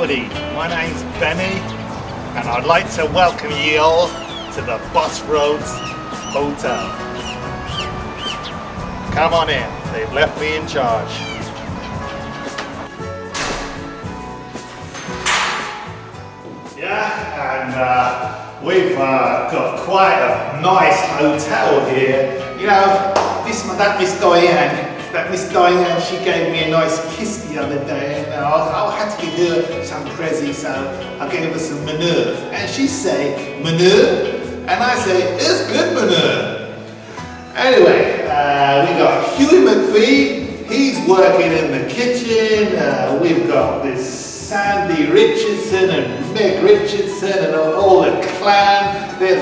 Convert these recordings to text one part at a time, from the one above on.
Howdy, my name's Benny, and I'd like to welcome you all to the Boss Roads Hotel. Come on in, they've left me in charge. Yeah, and we've got quite a nice hotel here. You know, that Miss Diane, she gave me a nice kiss the other day, and I had to give her some present, so I gave her some manure. And she say, manure? And I say, it's good manure. Anyway, we got Huey McPhee, he's working in the kitchen. We've got this Sandy Richardson and Meg Richardson and all the clan. They're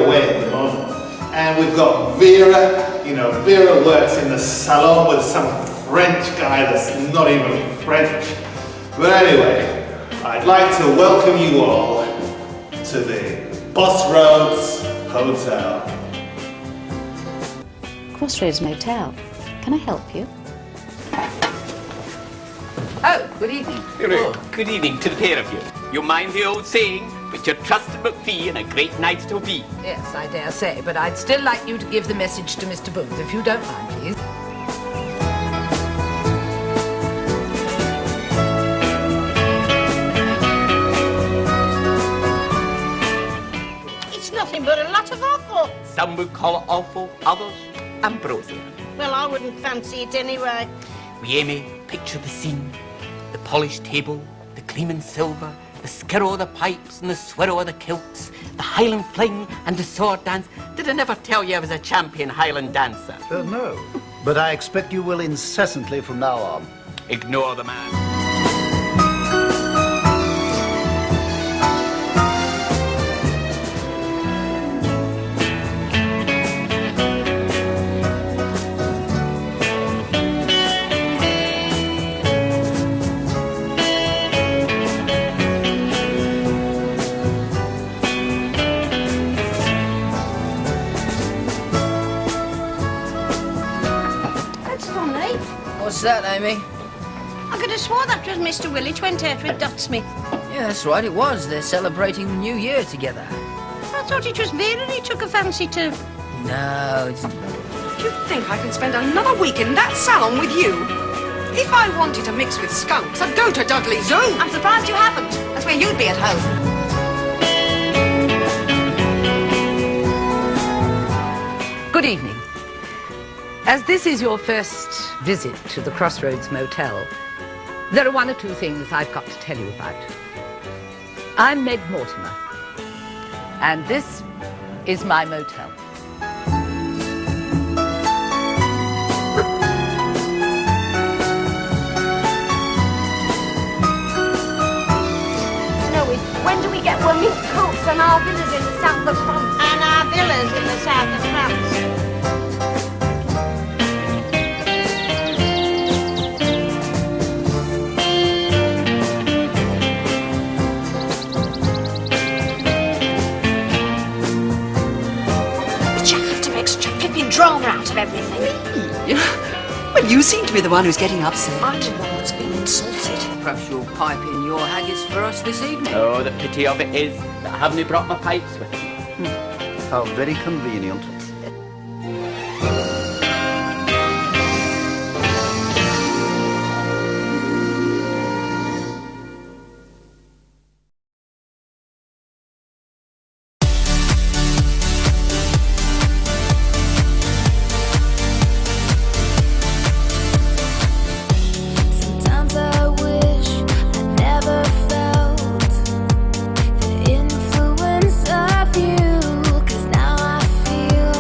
away at the moment. And we've got Vera. You know, Vera works in the salon with some French guy that's not even French. But anyway, I'd like to welcome you all to the Boss Roads Hotel. Crossroads Motel. Can I help you? Oh, good evening. Good evening to the pair of you. You mind the old saying, but you're trusted McPhee and a great night to be. Yes, I dare say, but I'd still like you to give the message to Mr. Booth, if you don't mind, please. It's nothing but a lot of offal. Some would call it awful, others ambrosia. Well, I wouldn't fancy it anyway. We Amy, picture the scene, the polished table, the gleaming silver, the skirrow of the pipes and the swirrow of the kilts, the Highland fling and the sword dance. Did I never tell you I was a champion Highland dancer? No, but I expect you will incessantly from now on. Ignore the man. What's that, Amy? I could have swore that was Mr. Willett went out with Dot Smith. Yeah, that's right, it was. They're celebrating the New Year together. I thought it was Vera he took a fancy to. No, it's... Do you think I can spend another week in that salon with you? If I wanted to mix with skunks, I'd go to Dudley Zoo. I'm surprised you haven't. That's where you'd be at home. Good evening. As this is your first visit to the Crossroads Motel, there are one or two things I've got to tell you about. I'm Meg Mortimer, and this is my motel. When do we get our mink coats and our villas in the south of France? And our villas in the south of France. Drama out of everything. Well, you seem to be the one who's getting upset. I'm the one that's been insulted. Perhaps you'll pipe in your haggis for us this evening. Oh, the pity of it is that I haven't brought my pipes with me. How very convenient. Influence of you, 'cause now I feel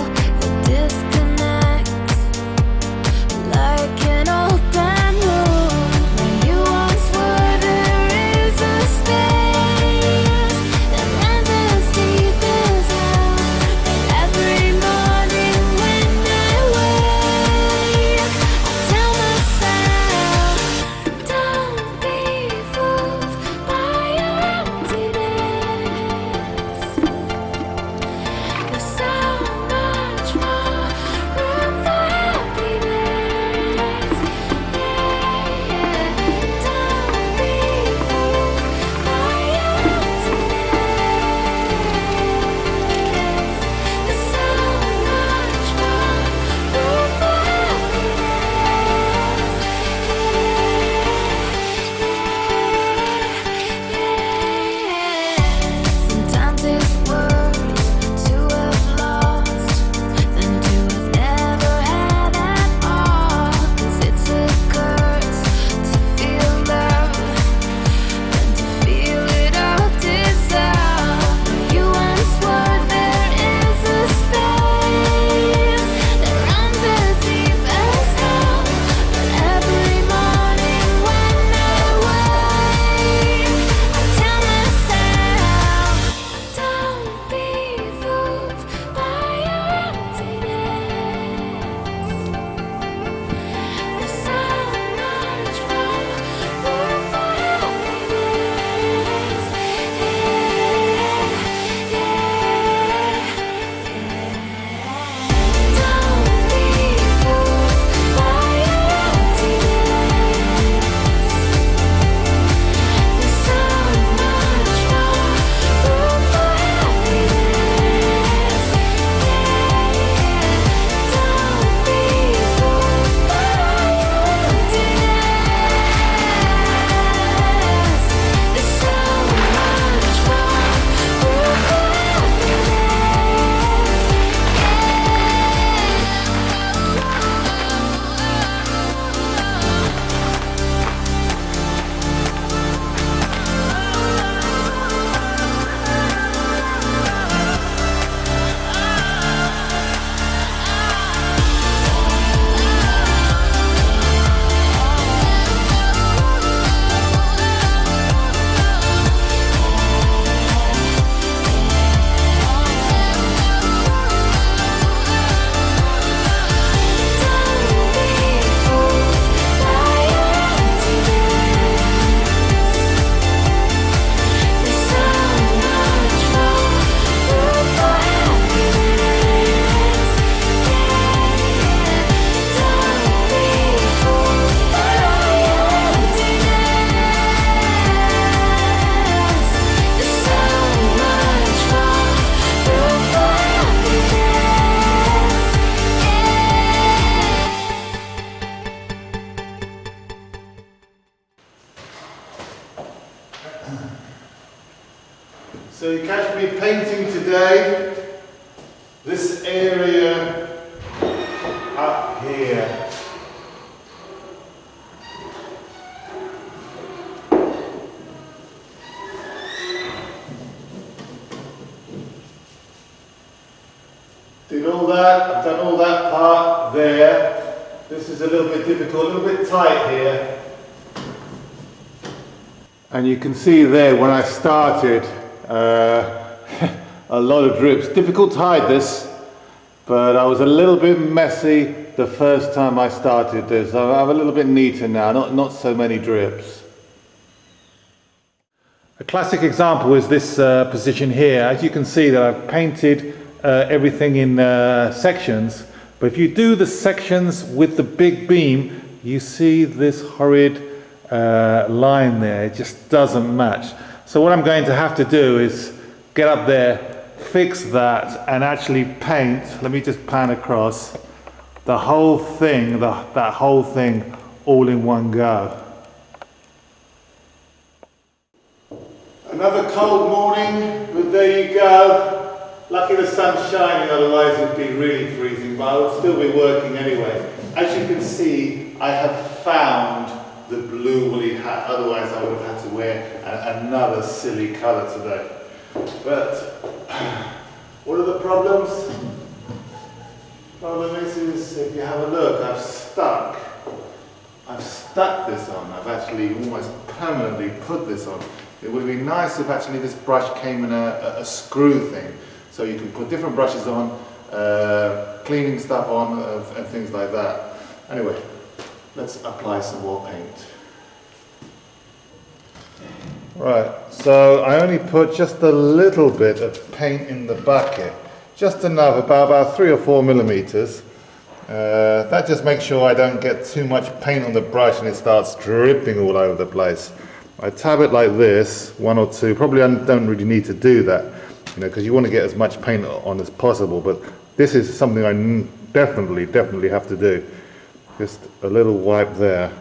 So you catch me painting today. This area up here. Did all that, I've done all that part there. This is a little bit difficult, a little bit tight here. And you can see there when I started, a lot of drips. Difficult to hide this, but I was a little bit messy the first time I started this. I'm a little bit neater now, not so many drips. A classic example is this position here. As you can see that I've painted everything in sections, but if you do the sections with the big beam, you see this horrid line there. It just doesn't match. So what I'm going to have to do is get up there, fix that, and actually paint. Let me just pan across the whole thing, that whole thing all in one go. Another cold morning, but there you go. Lucky the sun's shining, otherwise it'd be really freezing, but I would still be working anyway. As you can see, I have found the blue woolly hat, otherwise I would have had to wear another silly colour today. But what are the problems? Problem is if you have a look, I've stuck this on. I've actually almost permanently put this on. It would be nice if actually this brush came in a screw thing, so you can put different brushes on, cleaning stuff on, and things like that. Anyway, let's apply some more paint. Right, so I only put just a little bit of paint in the bucket, just enough, about 3 or 4 millimeters. That just makes sure I don't get too much paint on the brush and it starts dripping all over the place. I tab it like this, 1 or 2, probably I don't really need to do that, because you want to get as much paint on as possible, but this is something I definitely have to do. Just a little wipe there,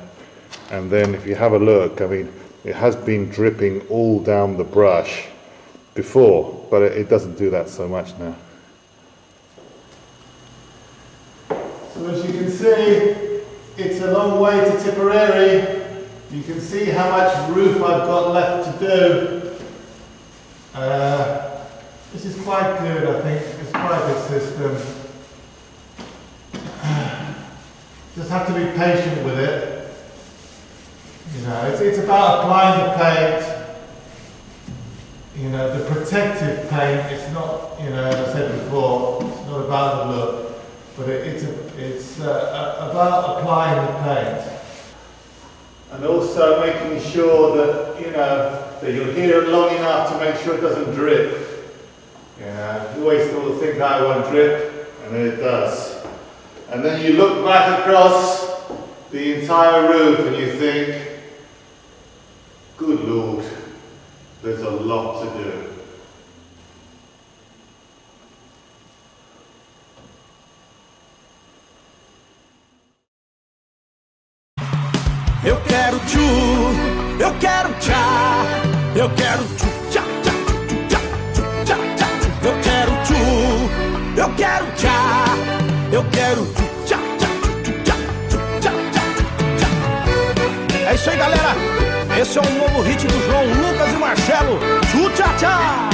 and then if you have a look, I mean, it has been dripping all down the brush before, but it doesn't do that so much now. So as you can see, it's a long way to Tipperary. You can see how much roof I've got left to do. This is quite good, I think. It's quite a good system. Just have to be patient with it. It's about applying the paint. The protective paint. It's not, as I said before, it's not about the look, but it's about applying the paint. And also making sure that, that you'll hear it long enough to make sure it doesn't drip. You always sort of think I won't drip, and then it does. And then you look back across the entire roof and you think, good Lord, there's a lot to do. Eu quero tchu, eu quero tchá, eu quero tchu, tchá, tchá, tchá, tchá, tchá, tchá. Eu quero tchu, eu quero tchá, eu quero tchu, tchá, tchá, tchá, tchá, tchá, tchá. É isso aí, galera. Esse é um novo hit do João Lucas e Marcelo. Tchu, tchá, tchá.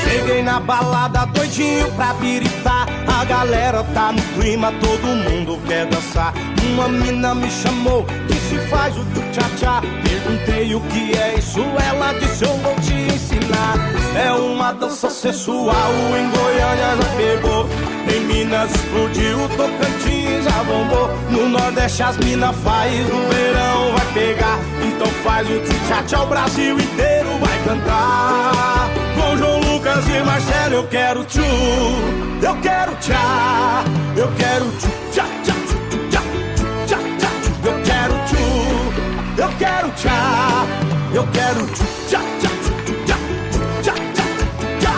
Cheguei na balada doidinho pra biritar. A galera tá no clima, todo mundo quer dançar. Uma mina me chamou, disse faz o tchu-tchá-tchá. Perguntei o que é isso, ela disse eu vou te ensinar. É uma dança sensual, em Goiânia já pegou. Em Minas explodiu, Tocantins já bombou. No Nordeste as mina faz, no verão vai pegar. Então faz o tchu-tchá-tchá, o Brasil inteiro vai cantar. Com João Lucas e Marcelo eu quero tchu, eu quero tchá, eu quero tchu, tchá, tchá, tchu, tchá, tchá, tchá, tchu. Eu quero tchu, eu quero tchá, eu quero tchu, tchá, tchá, tchu, tchá, tchá, tchá, tchá.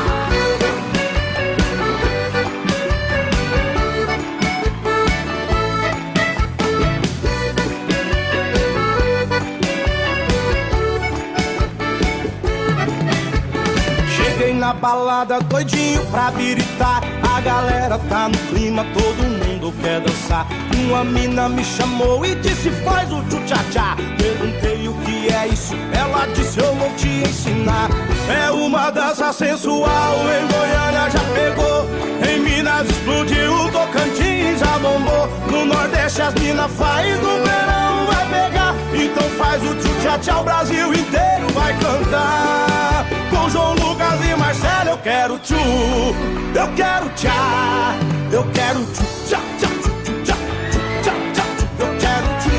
na balada doidinho pra biritar. A galera tá no clima, todo mundo quer dançar. Uma mina me chamou e disse faz o tchu-tchá-tchá. Perguntei o que é isso, ela disse eu vou te ensinar. É uma dança sensual, em Goiânia já pegou. Em Minas explodiu, Tocantins já bombou. No Nordeste as minas faz, no verão vai pegar. Então faz o tchu-tchá-tchá, o Brasil inteiro vai cantar. Com João Lucas e Marcelo eu quero tchu, eu quero tchá, eu quero tchu-tchá-tchá, tchu-tchá, tchu-tchá-tchá, eu quero tchu,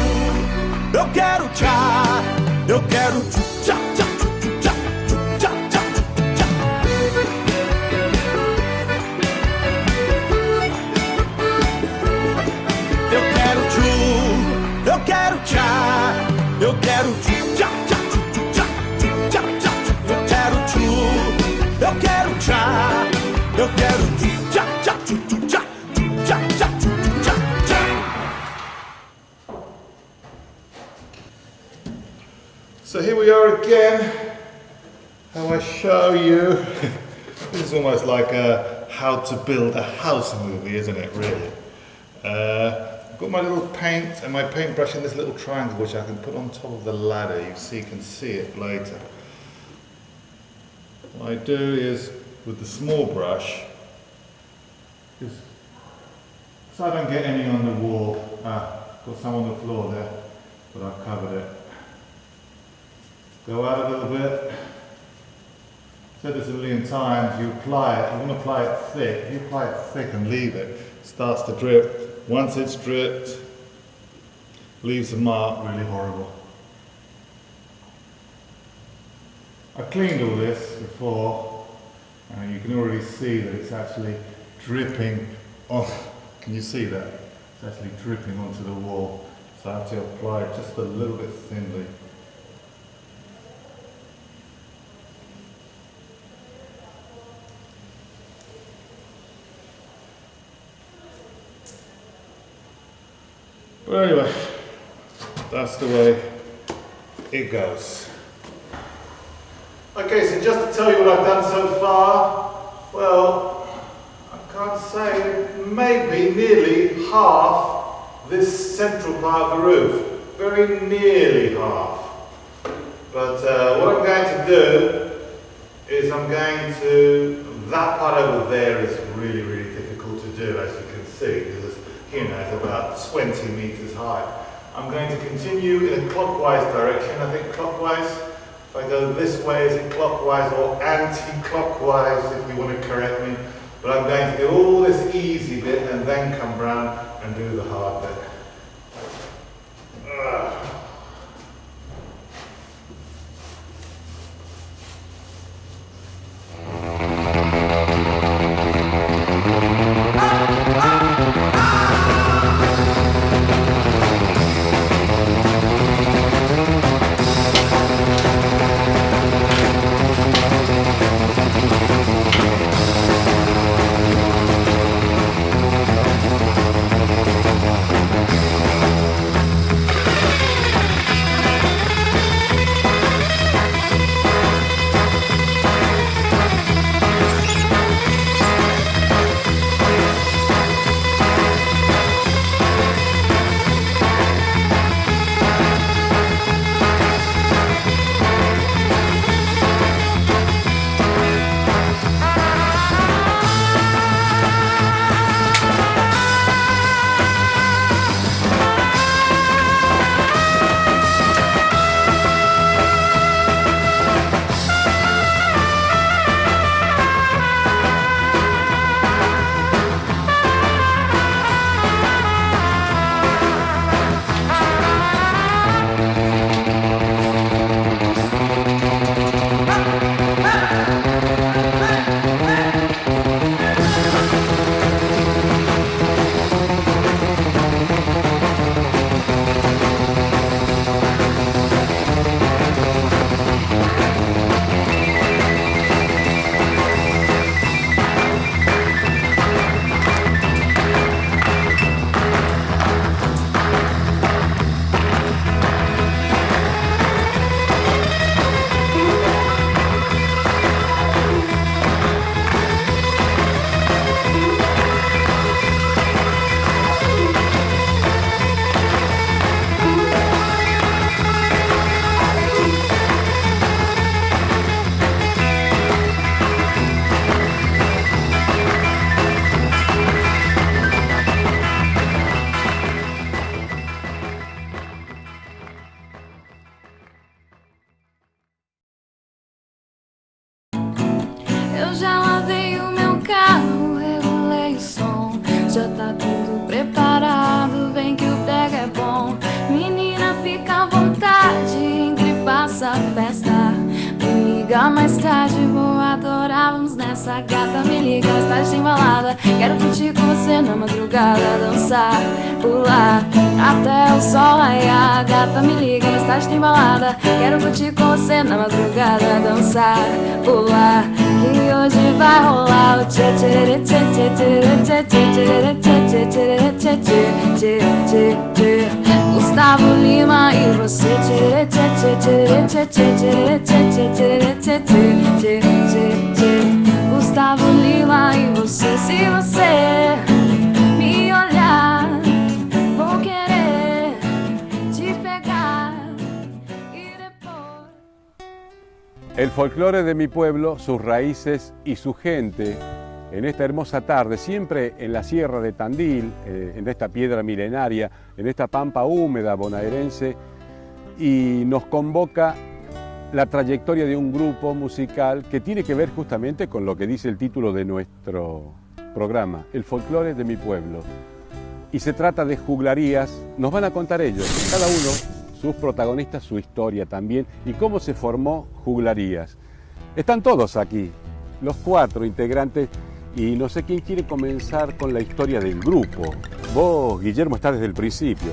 eu quero tchá, eu quero tchu-tchá-tchá, tchu-tchá, tchu-tchá-tchá, tchu-tchá. Eu quero tchu, eu quero tchá, eu quero tchu-tchá-tchá, tchu-tchá, tchu-tchá-tchá, eu quero tchu, eu quero tchá, eu quero tchu-tchá-tchá, tchu-tchá, tchu-tchá-tchá, tchu-tchá-tchá. So here we are again. How I show you. This is almost like a how to build a house movie, isn't it, really? I've got my little paint and my paintbrush in this little triangle which I can put on top of the ladder. You can see it later. What I do is, with the small brush, just so I don't get any on the wall. Got some on the floor there, but I've covered it. Go out a little bit. Said this a million times, you apply it, you want to apply it thick. If you apply it thick and leave it, it starts to drip. Once it's dripped, leaves a mark, really horrible. I cleaned all this before, and you can already see that it's actually dripping on, can you see that? It's actually dripping onto the wall, so I have to apply it just a little bit thinly. But anyway, that's the way it goes. Okay, so just to tell you what I've done so far, well, I can't say, maybe nearly half this central part of the roof. Very nearly half. But what I'm going to do is that part over there is really, really difficult to do, as you can see, because it's about 20 meters high. I'm going to continue in a clockwise direction. I think clockwise, if I go this way, is it clockwise or anti-clockwise, if you want to correct me. But I'm going to do all this easy bit and then come round and do the hard bit. liga mais tarde, vou adorar, vamos nessa. Gata, me liga mais tarde, tem balada. Quero curtir com você na madrugada, dançar, pular, até o sol raiar. Gata, me liga mais tarde, tem balada. Quero curtir com você na madrugada, dançar, pular, que hoje vai rolar o tchê tchê tchê tchê tchê tchê tchê tchê tchê tchê tchê tchê. Gustavo Lima e você tchê tchê tchê tchê tchê tchê tchê tchê tchê tchê tchê tchê. Gustavo Lima e você, se você me olhar, vou querer te pegar y después. El folclore de mi pueblo, sus raíces y su gente, en esta hermosa tarde, siempre en la Sierra de Tandil, en esta piedra milenaria, en esta pampa húmeda bonaerense, y nos convoca la trayectoria de un grupo musical que tiene que ver justamente con lo que dice el título de nuestro programa, el folclore de mi pueblo. Y se trata de juglarías, nos van a contar ellos, cada uno, sus protagonistas, su historia también, y cómo se formó Juglarías. Están todos aquí, los 4 integrantes, y no sé quién quiere comenzar con la historia del grupo. Vos, Guillermo, estás desde el principio.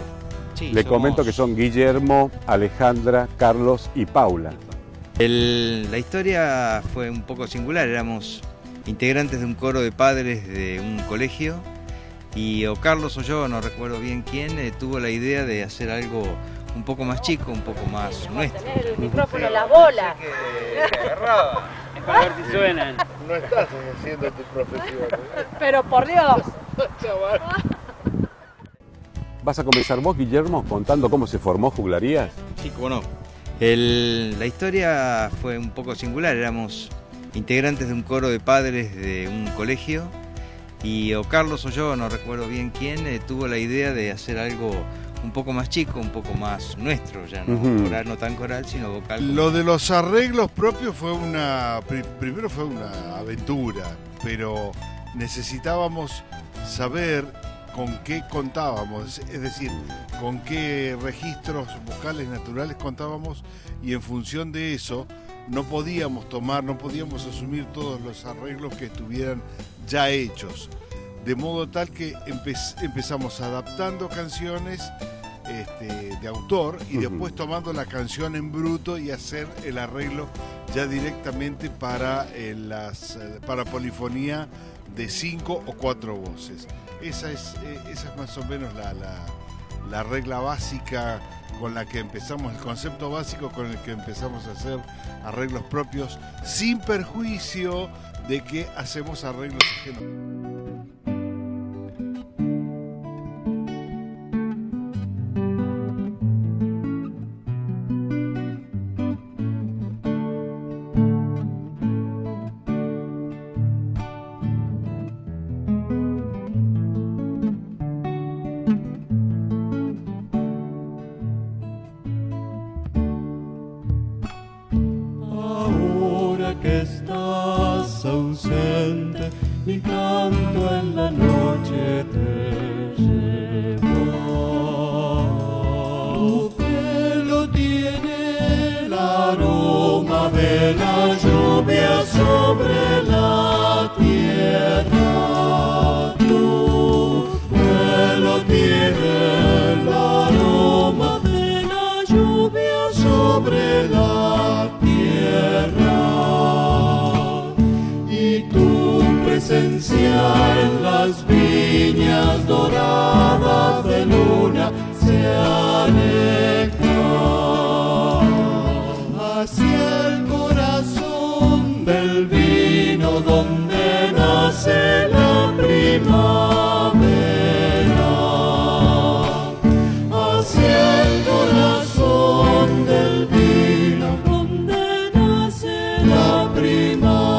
Sí, Le comento que son Guillermo, Alejandra, Carlos y Paula. La historia fue un poco singular, éramos integrantes de un coro de padres de un colegio y o Carlos o yo, no recuerdo bien quién, tuvo la idea de hacer algo un poco más chico, un poco más nuestro. Tener el micrófono, las bolas. Que agarraba. Para ver si suenan. No estás haciendo tu profesión. Pero por Dios. Chaval. ¿Vas a comenzar vos, Guillermo, contando cómo se formó Juglarías? Sí, cómo no. La historia fue un poco singular, éramos integrantes de un coro de padres de un colegio y o Carlos o yo, no recuerdo bien quién, tuvo la idea de hacer algo un poco más chico, un poco más nuestro, ya no coral, no tan coral, sino vocal. Lo de los arreglos propios fue primero fue una aventura, pero necesitábamos saber con qué contábamos, es decir, con qué registros vocales naturales contábamos, y en función de eso no podíamos asumir todos los arreglos que estuvieran ya hechos. De modo tal que empezamos adaptando canciones de autor y después tomando la canción en bruto y hacer el arreglo ya directamente para polifonía de 5 o 4 voces. Esa es más o menos la regla básica con la que empezamos, el concepto básico con el que empezamos a hacer arreglos propios, sin perjuicio de que hacemos arreglos ajenos. Que estás ausente, mi canto en la noche te lleva. Tu pelo tiene el aroma de la lluvia sobre la tierra. Tu pelo tiene el aroma de la lluvia sobre la tierra. Presencia en las viñas doradas de luna se aleja hacia el corazón del vino donde nace la primavera, hacia el corazón del vino donde nace la primavera.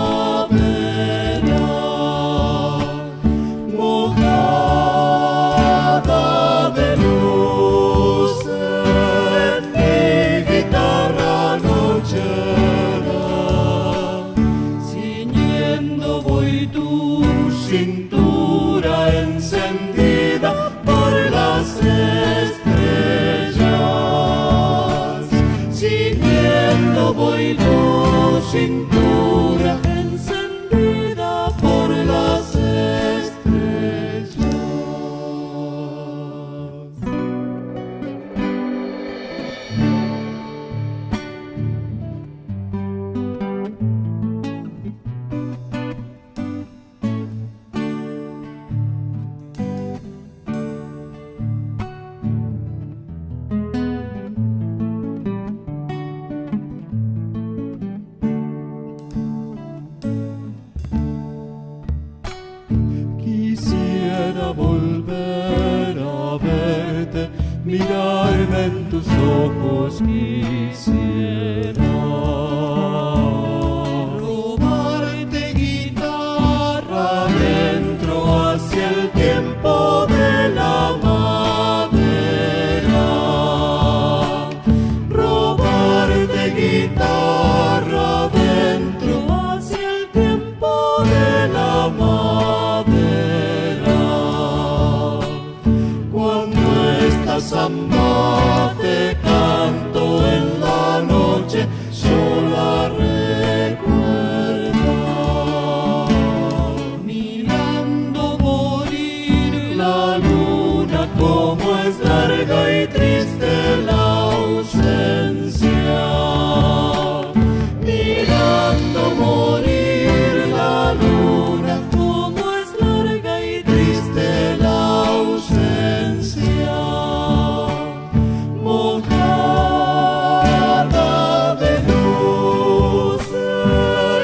Voy tu cintura encendida por las estrellas. Quisiera volver a verte, mirarme en tus ojos, quisiera robarte guitarra adentro hacia el tiempo de la madera, robarte guitarra adentro hacia el tiempo de la madera. Cuando esta samba te canto en la noche, sola recuerda, mirando morir la luna, como es larga y triste la ausencia, mirando morir la luna, como es larga y triste la ausencia, mojada de luz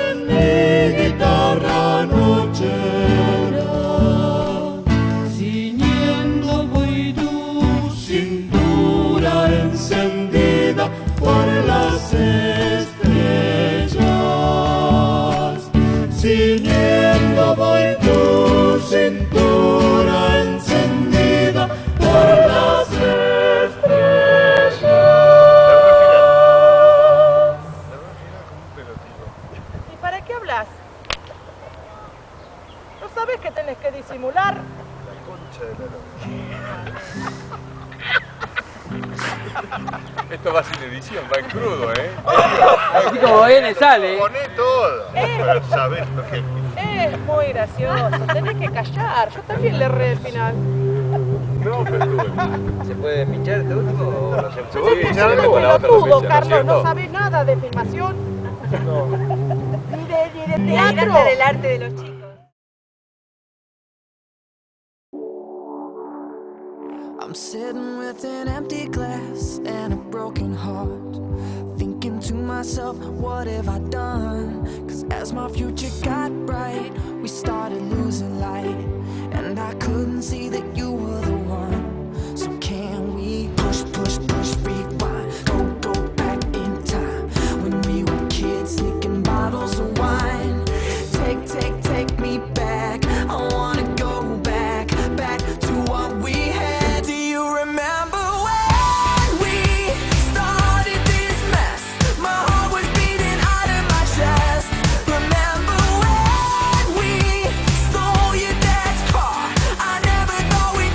en mi guitarra nochera, ciñendo voy tu cintura encendida por las estrellas, ciñendo voy tu cintura encendida por las estrellas. ¿Y para qué hablas? ¿No sabes que tenés que disimular? Esto va sin edición, va en crudo, ¿eh? Así como viene, sale. Poné todo. Pero sabés lo que... Es muy gracioso, tenés que callar. Yo también le erré el final. No, pero ¿Se puede pinchar este último o no se Yo puede? te pelotudo, Carlos, no sabés nada de filmación. Ni de teatro. del arte de los chicos. I'm sitting with an empty glass and a broken heart, thinking to myself, what have I done? Cause as my future got bright, we started losing light, and I couldn't see that you were the one. So can we push, push, push, rewind, go back in time, when we were kids sneaking bottles of wine? Take me back, I wanna go back to what we had. Do you remember when we started this mess? My heart was beating out of my chest. Remember when we stole your dad's car? I never thought we'd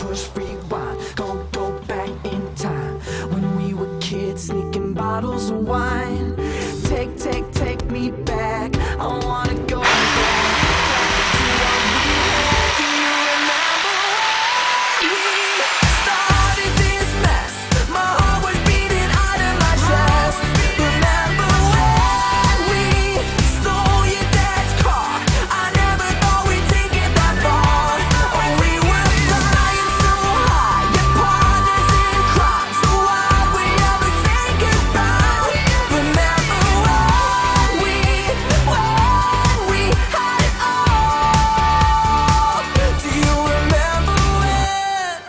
push rewind. Go back in time when we were kids, sneaking bottles of wine. Take me back. I wanna go back to what we had. Do you remember when we started this mess? My heart was beating out of my chest. Remember when we stole your dad's car? I never thought we'd take it that far. Oh, we were flying so high, your partners in crime. So why would we ever say goodbye? Remember when we had it all? Do you remember when?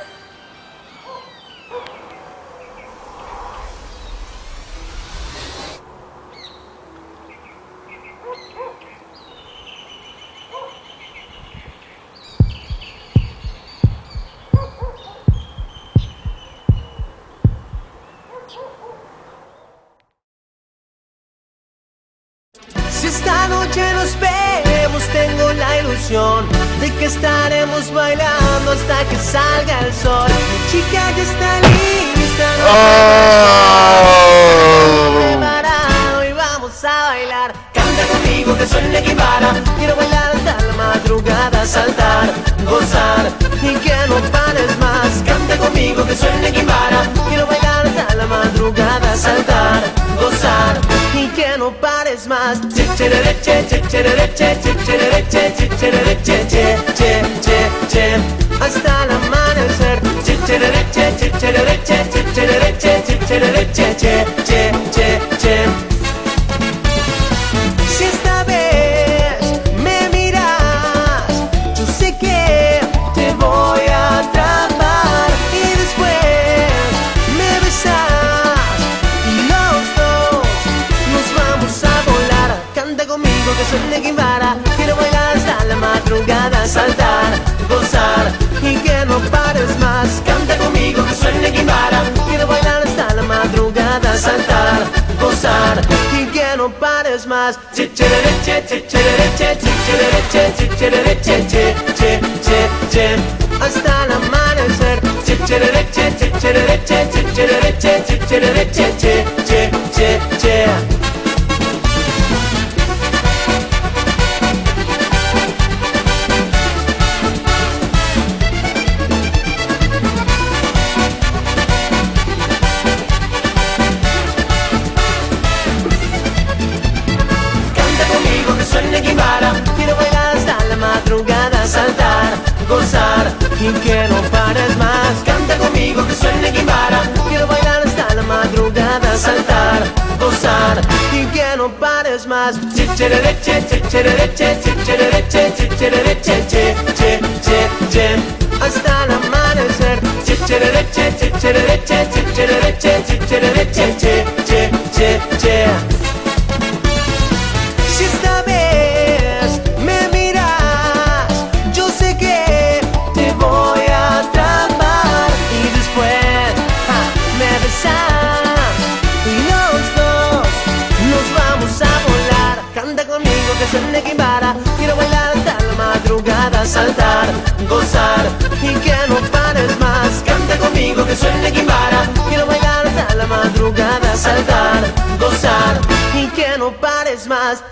Si esta noche nos vemos, tengo la ilusión de que estaremos bailando hasta que salga el sol. Mi chica ya está lista, no preparado y vamos a bailar. Canta conmigo que soy Neguibara. Quiero bailar hasta la madrugada, saltar, gozar y que no pares más. Canta conmigo que soy Neguibara. Quiero bailar hasta la madrugada, saltar, gozar y que no pares más. Hasta el amanecer. Si esta vez me miras, yo sé que te voy a atrapar y después me besas y los dos nos vamos a volar. Canta conmigo que soy Neguibara. Quiero bailar hasta la madrugada, saltar, gozar y que no pares más. Canta conmigo que soy Neguibara. Quiero bailar hasta la madrugada, saltar, gozar y que no pares más. Hasta el amanecer. Quiero bailar hasta la madrugada, saltar, gozar y que no pares más. Canta conmigo que soy Neguibara. Quiero bailar hasta la madrugada, saltar, gozar y que no pares más. Hasta el amanecer. Si esta vez me miras, yo sé que te voy a atrapar y después me besas y los dos nos vamos a volar. Canta conmigo que soy Neguibara. Quiero bailar hasta la madrugada, saltar, gozar y que no pares más. Canta conmigo que soy Neguibara. Quiero bailar hasta la madrugada, saltar, gozar y que no pares más.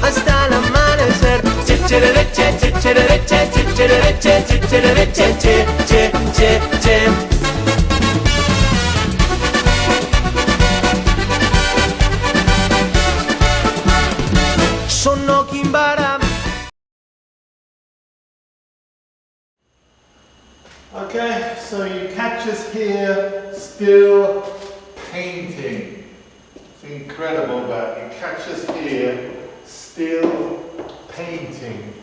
Hasta el amanecer. Sono Kimbara. Okay, so you catch us here still painting. It's incredible that you catch us here still painting.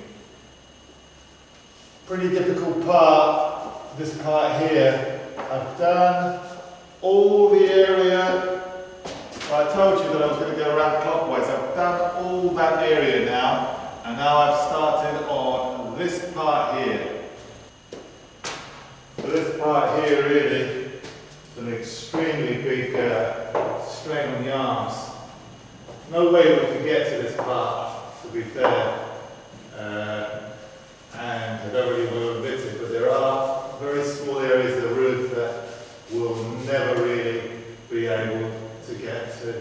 Pretty difficult part, this part here. I've done all the area. Well, I told you that I was going to go around clockwise. I've done all that area now, and now I've started on this part here. So this part here really is an extremely big strain on the arms. No way we could get to this part. to be fair. And I don't really want to admit it, but there are very small areas of the roof that we'll never really be able to get to.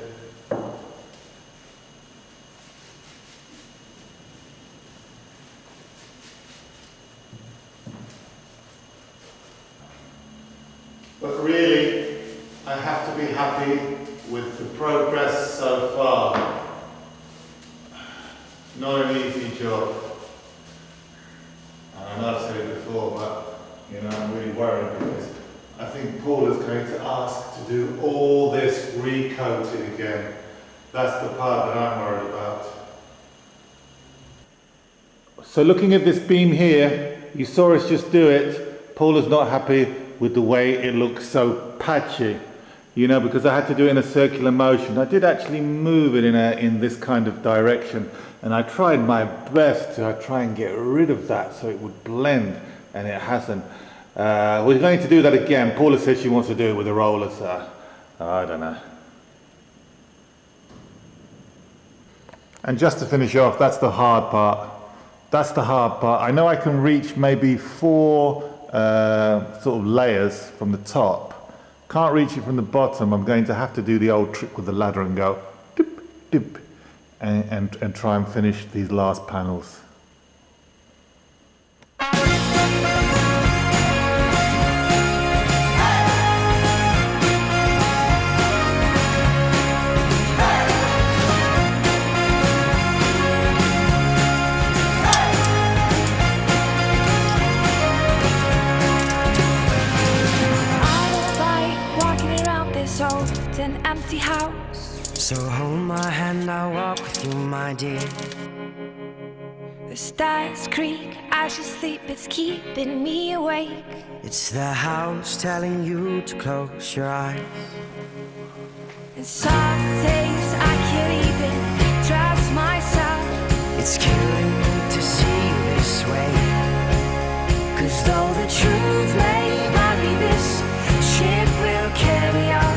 But really, I have to be happy with the progress so far. Not an easy job. I know I've said it before, but I'm really worried because I think Paul is going to ask to do all this recoating again. That's the part that I'm worried about. So looking at this beam here, you saw us just do it. Paul is not happy with the way it looks so patchy, because I had to do it in a circular motion. I did actually move it in this kind of direction, and I tried my best to try and get rid of that so it would blend, and it hasn't. We're going to do that again. Paula says she wants to do it with a roller, so I don't know. And just to finish off, that's the hard part. That's the hard part. I know I can reach maybe 4 sort of layers from the top. Can't reach it from the bottom. I'm going to have to do the old trick with the ladder and go dip, dip, and try and finish these last panels. An empty house. So hold my hand, I'll walk with you, my dear. The stars creak, I should sleep, it's keeping me awake. It's the house telling you to close your eyes. And some days I can't even trust myself. It's killing me to see you this way. 'Cause though the truth may vary, this ship will carry on.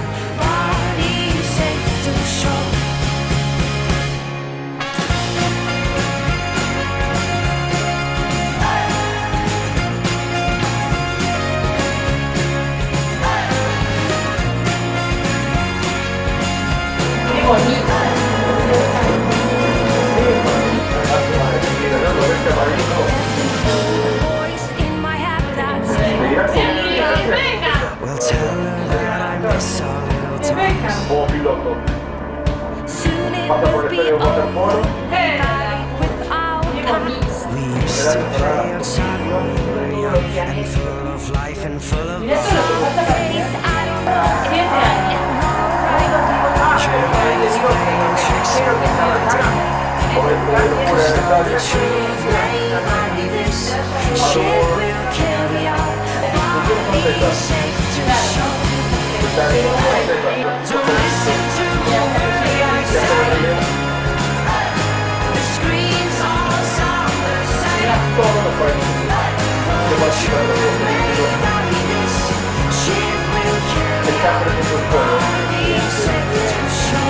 Well, tell her that I miss our little talks. Soon it will be over, without us. We used to play outside when we were young, and full of life and full of love. Days I don't know if I am alright. Your mind is playing tricks on my brain. 'Cause though the truth may vary, this ship will carry on. Body safe to show. Don't listen to what I say. The screens all sound the same. The truth may vary, this ship will carry on. Body safe to show.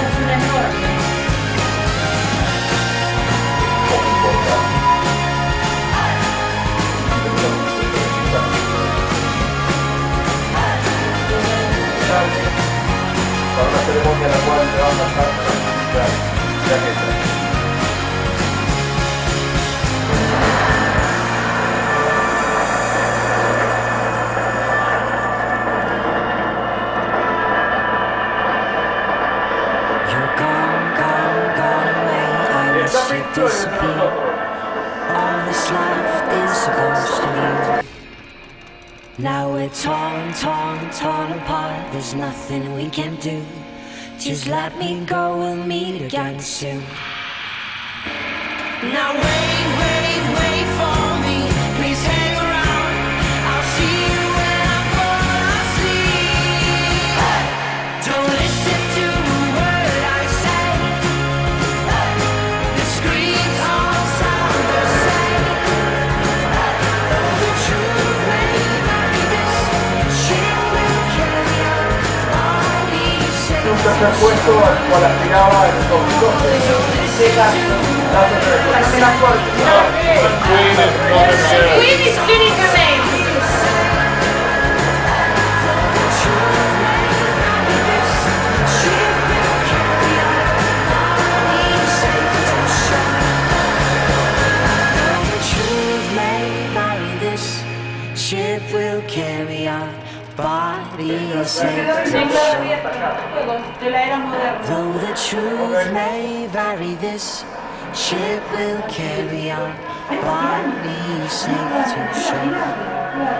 Para una ceremonia en la cual le van a cantar la jaqueta. You're gone, gone, gone away. I wish you'd disappear. All that's left is a ghost of you. Now we're torn, torn, torn apart. There's nothing we can do. Just let me go, we'll meet again soon. Now wait, wait, wait for me. Please hang around. I'll see you when I fall asleep. Don't listen to a word I say. The screams all sound the same. The truth may vary, this ship will carry on. I'll be safe. Nunca se ha puesto cual aspiraba el 2012. Queen is clinicamente. Ship will carry our bodies safe to Though the truth may vary, this ship will carry our bodies safe to shore.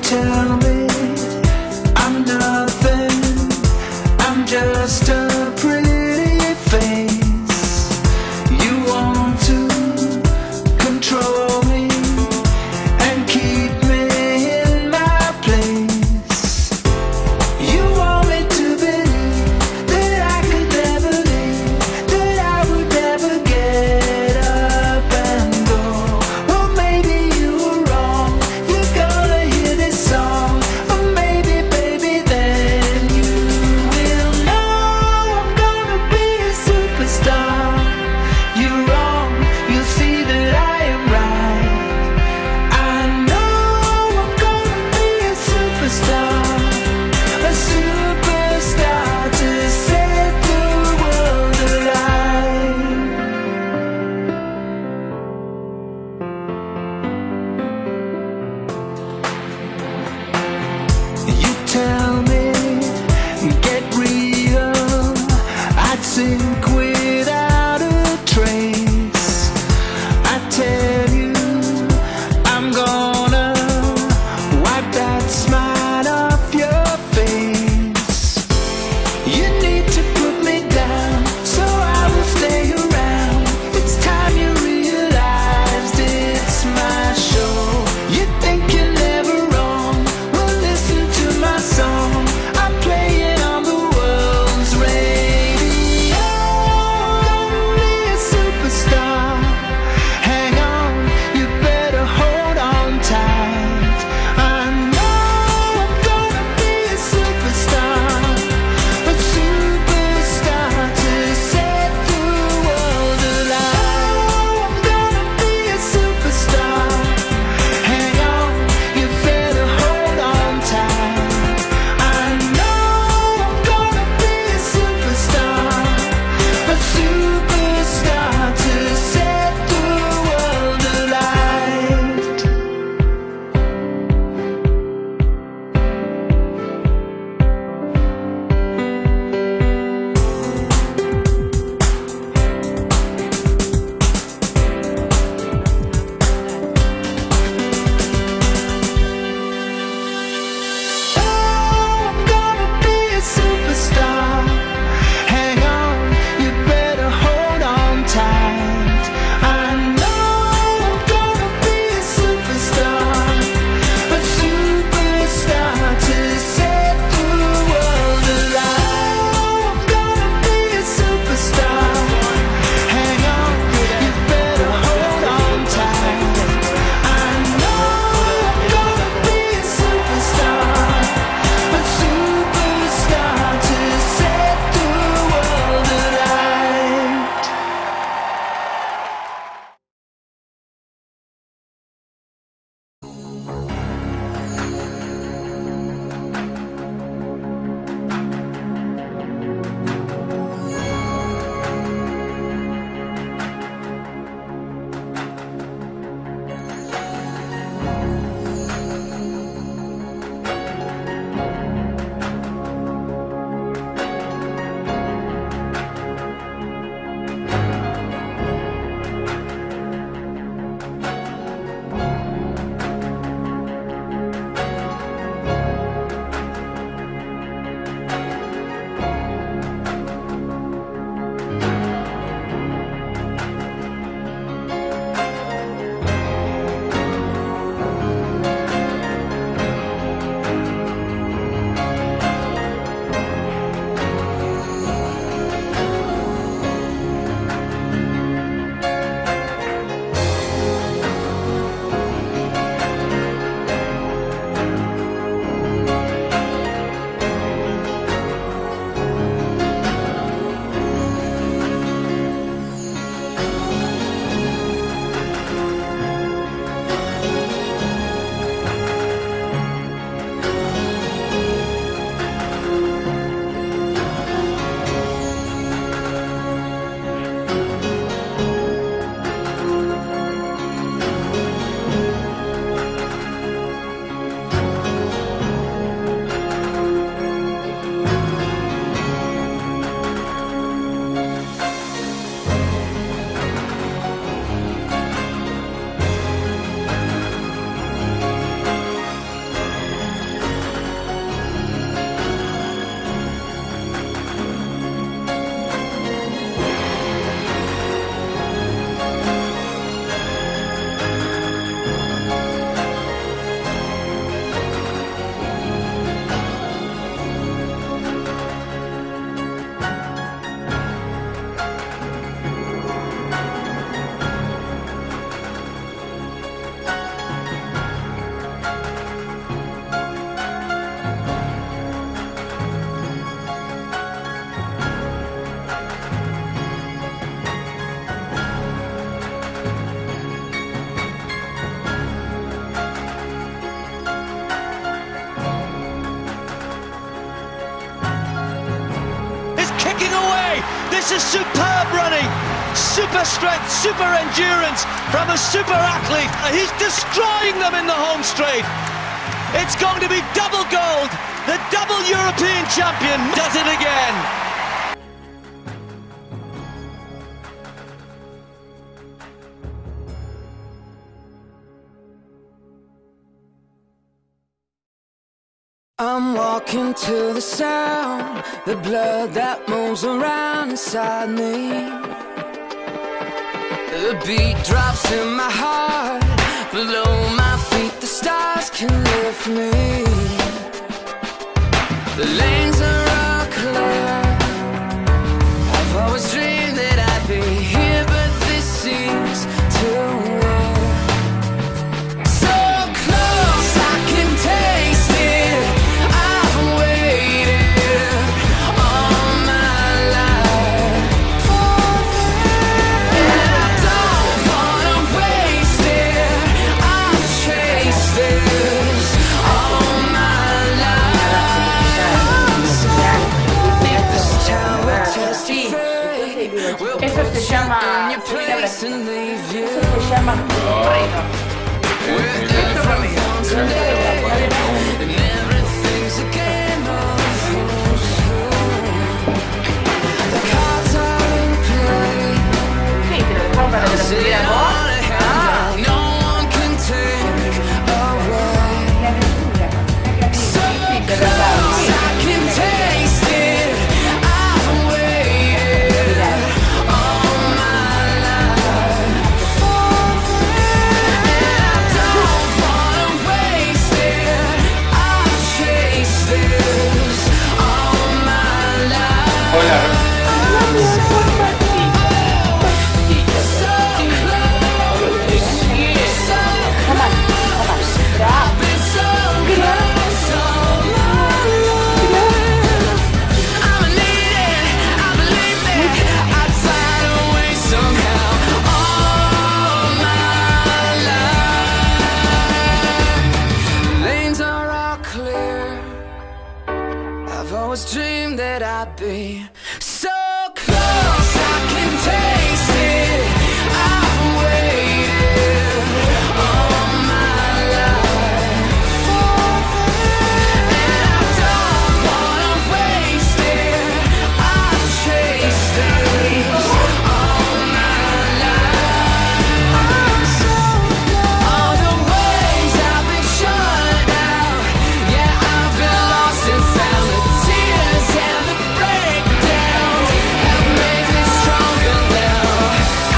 Tell me I'm nothing, I'm just a pretty face. way. This is superb running, super strength, super endurance from a super athlete. He's destroying them in the home straight. It's going to be double gold. The double European champion does it again. I'm walking to the sound, the blood that moves around inside me. The beat drops in my heart, below my feet the stars can lift me. The lanes are all clear. I've always dreamed that I'd be here, but this seems too near. So close, I can taste it. I've waited all my life for this. And I don't wanna waste it. I've chased this all my life. This town will test your fate. We'll put you in your place and leave you. Wherever today, and everything's a game of who's who. The cards are in play. I'm sitting on a hand no one can take away. So close, I can taste it. I've waited all my life for this. And I don't wanna waste it. I've chased this all my life. I've always dreamed that I'd be so close, I can taste it. I've waited all my life for this. And I don't wanna waste it. I've chased this all my life. I'm so close. All the ways I've been shut out. Yeah, I've been lost and found. The tears and the breakdowns have made me stronger now.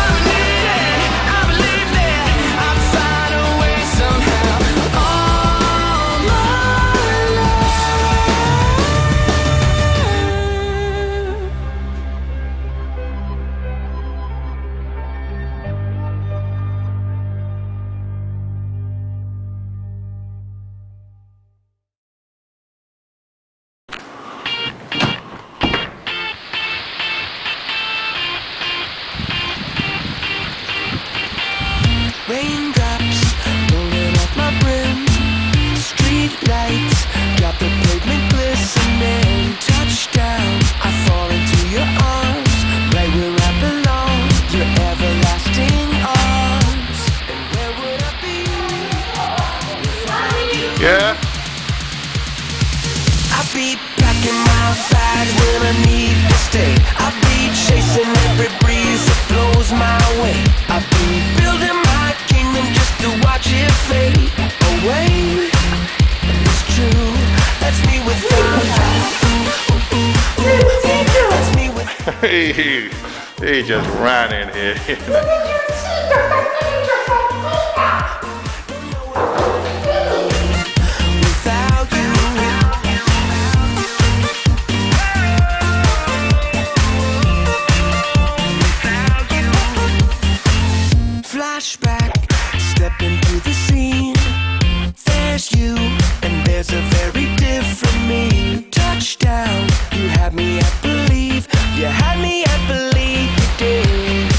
I need it, I believe it. I'll find a way somehow. All my life. Raindrops rolling off my brim. Street lights got the pavement glistening. Touchdown, I fall into your arms, right where I belong. Your everlasting arms. And where would I be? Yeah. I'll be packing my bags when I need to stay. I'll be chasing every breeze that blows my way. I'll be building my kingdom just to watch it fade away. It's true, that's me with that's me with he just ran in here. without you. Flashback, step into the scene. There's you, and there's a very different me. Touchdown, you had me at believe. You had me at believe you did.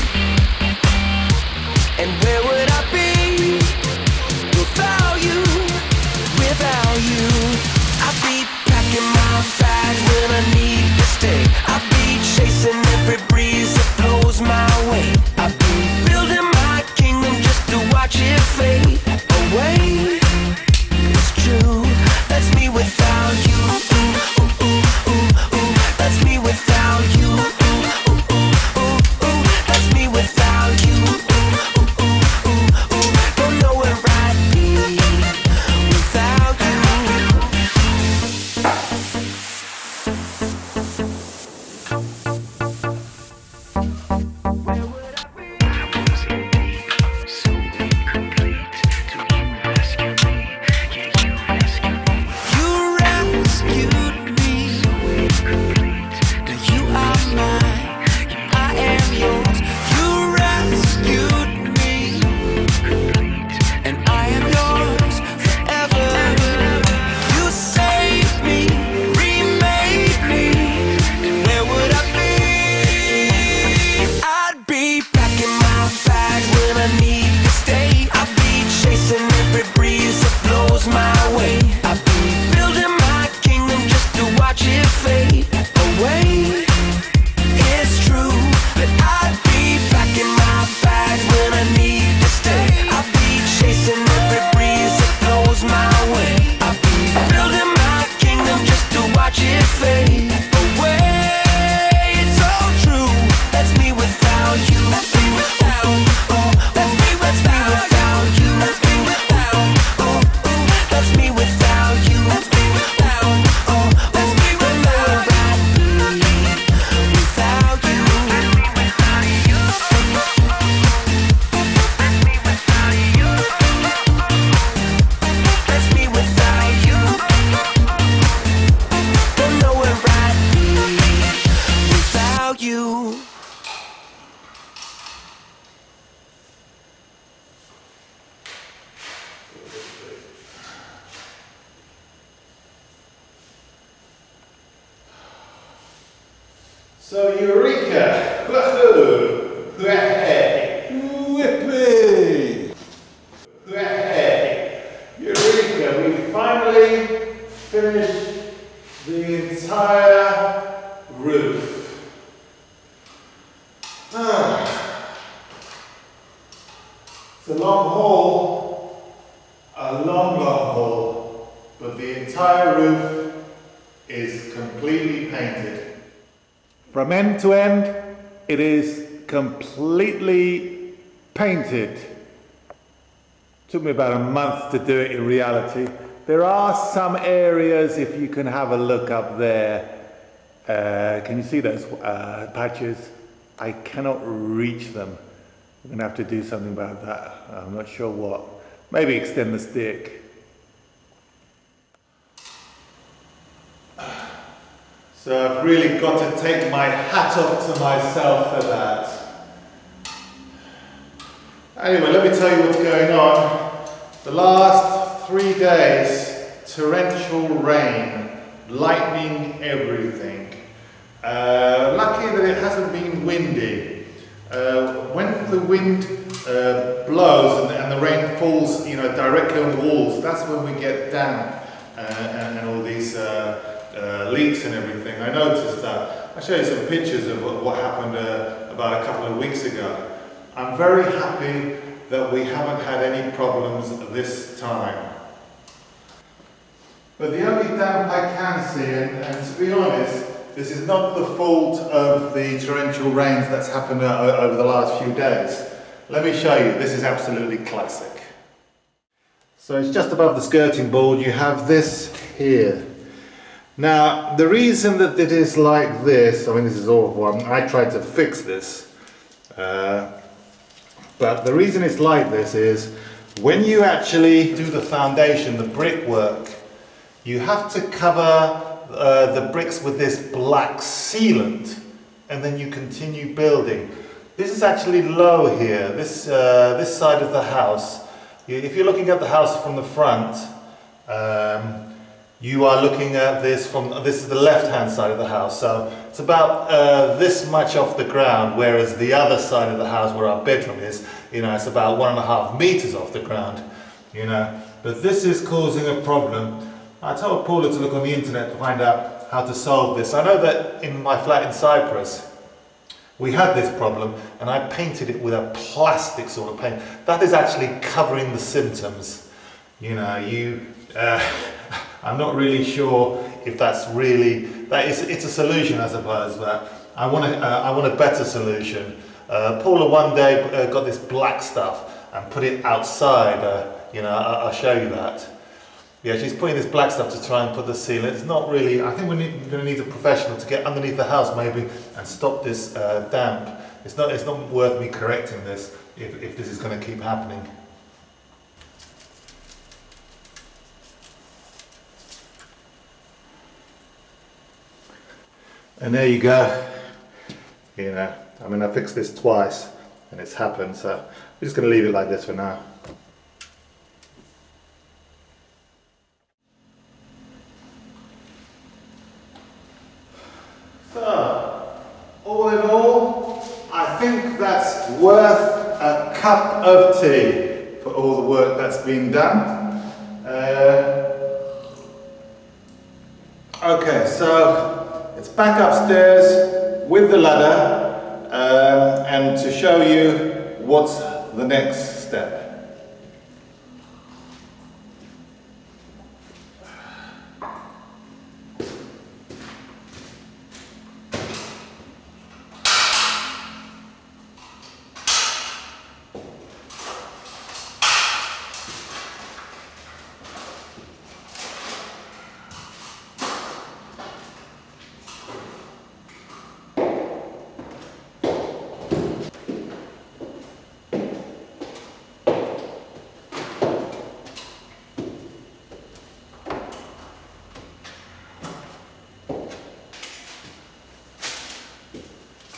So Eureka! Woohoo! Hooray! Whippy! Hooray! Eureka! We finally finished the entire roof. It's a long haul, a long haul, but the entire roof is completely painted. From end to end, it is completely painted. Took me about a month to do it in reality. There are some areas, if you can have a look up there, can you see those patches? I cannot reach them. We're going to have to do something about that. I'm not sure what. Maybe extend the stick. So I've really got to take my hat off to myself for that. Anyway, let me tell you what's going on. The last 3 days, torrential rain, lightning, everything. Lucky that it hasn't been windy. When the wind blows and the rain falls, you know, directly on the walls, that's when we get damp and all these leaks and everything. I noticed that. I'll show you some pictures of what happened about a couple of weeks ago. I'm very happy that we haven't had any problems this time. But the only damp I can see, and to be honest, this is not the fault of the torrential rains that's happened over the last few days. Let me show you. This is absolutely classic. So it's just above the skirting board. You have this here. Now, the reason that it is like this, I mean, this is all one. I tried to fix this. But the reason it's like this is when you actually do the foundation, the brickwork, you have to cover the bricks with this black sealant, and then you continue building. This is actually low here, this side of the house. If you're looking at the house from the front, you are looking at this this is the left-hand side of the house. So it's about this much off the ground, whereas the other side of the house where our bedroom is, you know, it's about 1.5 meters off the ground, you know. But this is causing a problem. I told Paula to look on the internet to find out how to solve this. I know that in my flat in Cyprus, we had this problem, and I painted it with a plastic sort of paint. That is actually covering the symptoms. You know, I'm not really sure if that's really, it's a solution, I suppose, but I want a better solution. Paula one day got this black stuff and put it outside, you know, I'll show you that. Yeah, she's putting this black stuff to try and put the sealant. It's not really, I think we're going to need a professional to get underneath the house maybe and stop this damp. It's not worth me correcting this if this is going to keep happening. And there you go. You know, I mean, I fixed this twice and it's happened, so we're just going to leave it like this for now. So, all in all, I think that's worth a cup of tea for all the work that's been done. Okay, so it's back upstairs with the ladder and to show you what's the next step.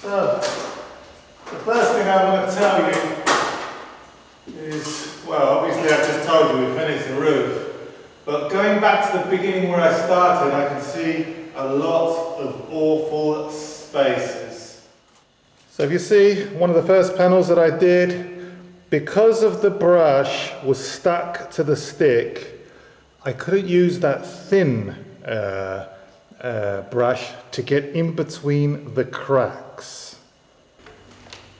So, the first thing I want to tell you is, well, obviously I just told you we finished the roof, but going back to the beginning where I started, I can see a lot of awful space So if you see, one of the first panels that I did, because of the brush was stuck to the stick, I couldn't use that thin brush to get in between the cracks.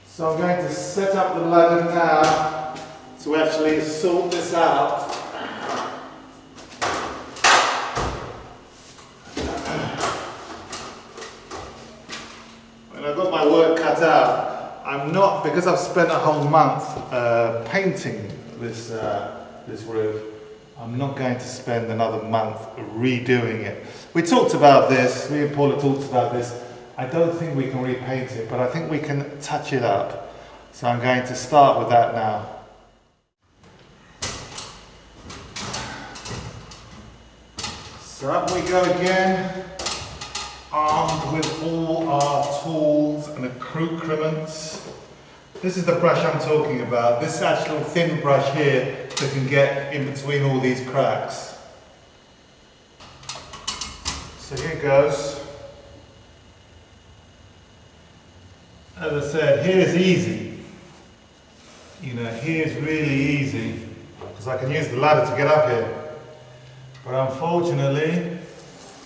So I'm going to set up the ladder now to actually sort this out. When I've got my work cut out, I'm not, because I've spent a whole month painting this roof, I'm not going to spend another month redoing it. We talked about this, me and Paula talked about this. I don't think we can repaint it, but I think we can touch it up. So I'm going to start with that now. So up we go again, armed with all our tools and accoutrements. This is the brush I'm talking about, this actual thin brush here that can get in between all these cracks. So here it goes. As I said, here's easy. You know, here's really easy because I can use the ladder to get up here. But unfortunately,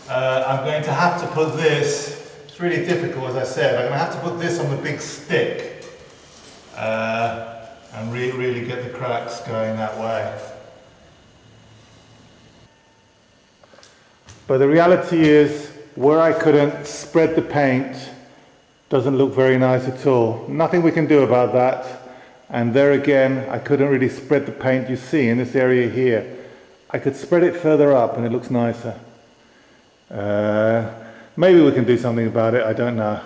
I'm going to have to put this, it's really difficult as I said, I'm going to have to put this on the big stick and really get the cracks going that way. But the reality is, where I couldn't spread the paint, doesn't look very nice at all. Nothing we can do about that. And there again, I couldn't really spread the paint. You see, in this area here, I could spread it further up and it looks nicer. Maybe we can do something about it, I don't know.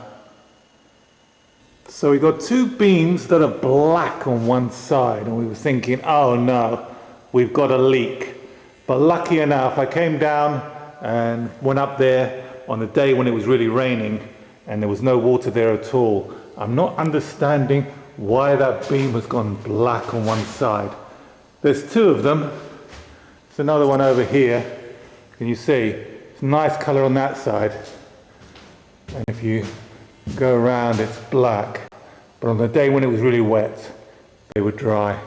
So we got two beams that are black on one side and we were thinking, oh no, we've got a leak. But lucky enough, I came down and went up there on the day when it was really raining and there was no water there at all. I'm not understanding why that beam has gone black on one side. There's two of them. There's another one over here. Can you see? It's a nice colour on that side. And if you go around, it's black. But on the day when it was really wet, they were dry.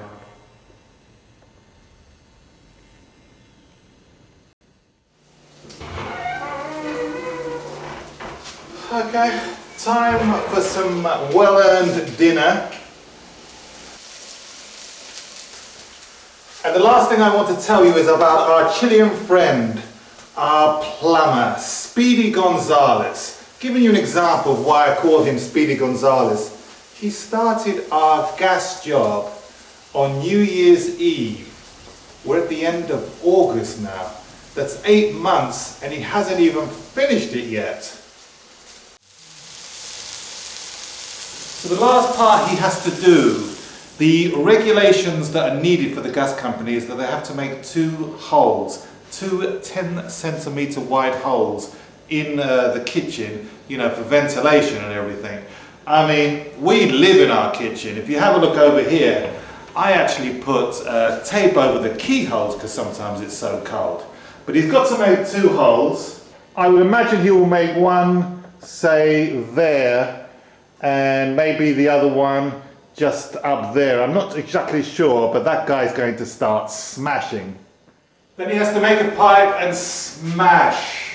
Okay, time for some well-earned dinner. And the last thing I want to tell you is about our Chilean friend, our plumber, Speedy Gonzalez. Giving you an example of why I call him Speedy Gonzalez. He started our gas job on New Year's Eve. We're at the end of August now. That's 8 months and he hasn't even finished it yet. So the last part he has to do, the regulations that are needed for the gas company is that they have to make two holes, two 10 centimetre wide holes in the kitchen, you know, for ventilation and everything. I mean, we live in our kitchen. If you have a look over here, I actually put tape over the keyholes because sometimes it's so cold. But he's got to make two holes. I would imagine he will make one, say, there, and maybe the other one just up there. I'm not exactly sure, but that guy's going to start smashing. Then he has to make a pipe and smash.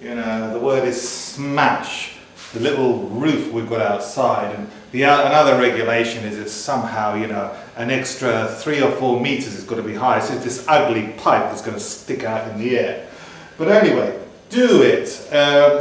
You know, the word is smash. The little roof we've got outside, and another regulation is it's somehow, you know, an extra 3 or 4 meters has got to be high. So it's this ugly pipe that's going to stick out in the air. But anyway, do it.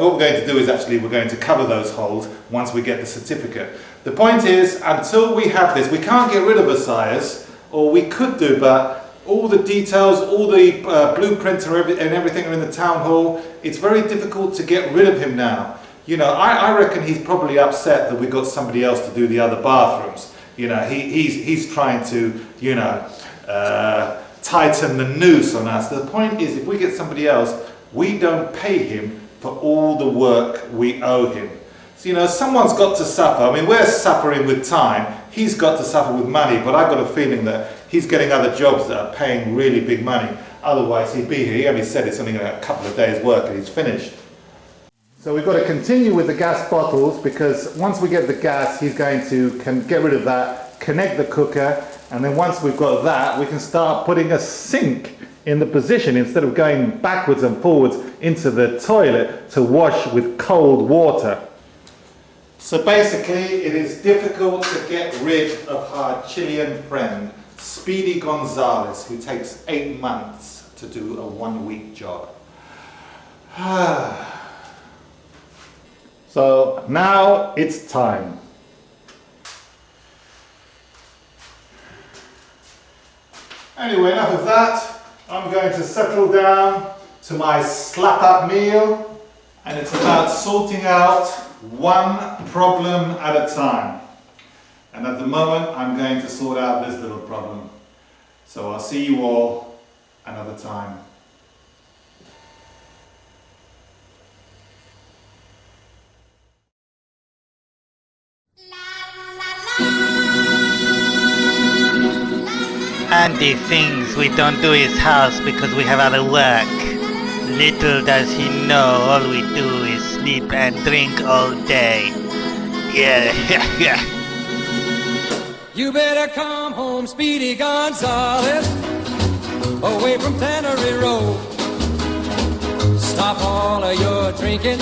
What we're going to do is actually we're going to cover those holes once we get the certificate. The point is, until we have this, we can't get rid of Osias, or we could do, but all the details, all the blueprints and everything are in the town hall. It's very difficult to get rid of him now. You know, I reckon he's probably upset that we got somebody else to do the other bathrooms. You know, he's trying to, you know, tighten the noose on us. The point is, if we get somebody else, we don't pay him for all the work we owe him. So, you know, someone's got to suffer. I mean, we're suffering with time. He's got to suffer with money, but I've got a feeling that he's getting other jobs that are paying really big money. Otherwise, he'd be here. He only said it's only a couple of days' work and he's finished. So we've got to continue with the gas bottles, because once we get the gas, he's going to get rid of that, connect the cooker, and then once we've got that, we can start putting a sink in the position instead of going backwards and forwards into the toilet to wash with cold water. So basically, it is difficult to get rid of our Chilean friend, Speedy Gonzalez, who takes 8 months to do a 1-week job. So now it's time. Anyway, enough of that. I'm going to settle down to my slap-up meal, and it's about sorting out one problem at a time. And at the moment, I'm going to sort out this little problem. So I'll see you all another time. Andy thinks we don't do his house because we have other work. Little does he know all we do is sleep and drink all day. Yeah. You better come home, Speedy Gonzalez, away from Tannery Road. Stop all of your drinking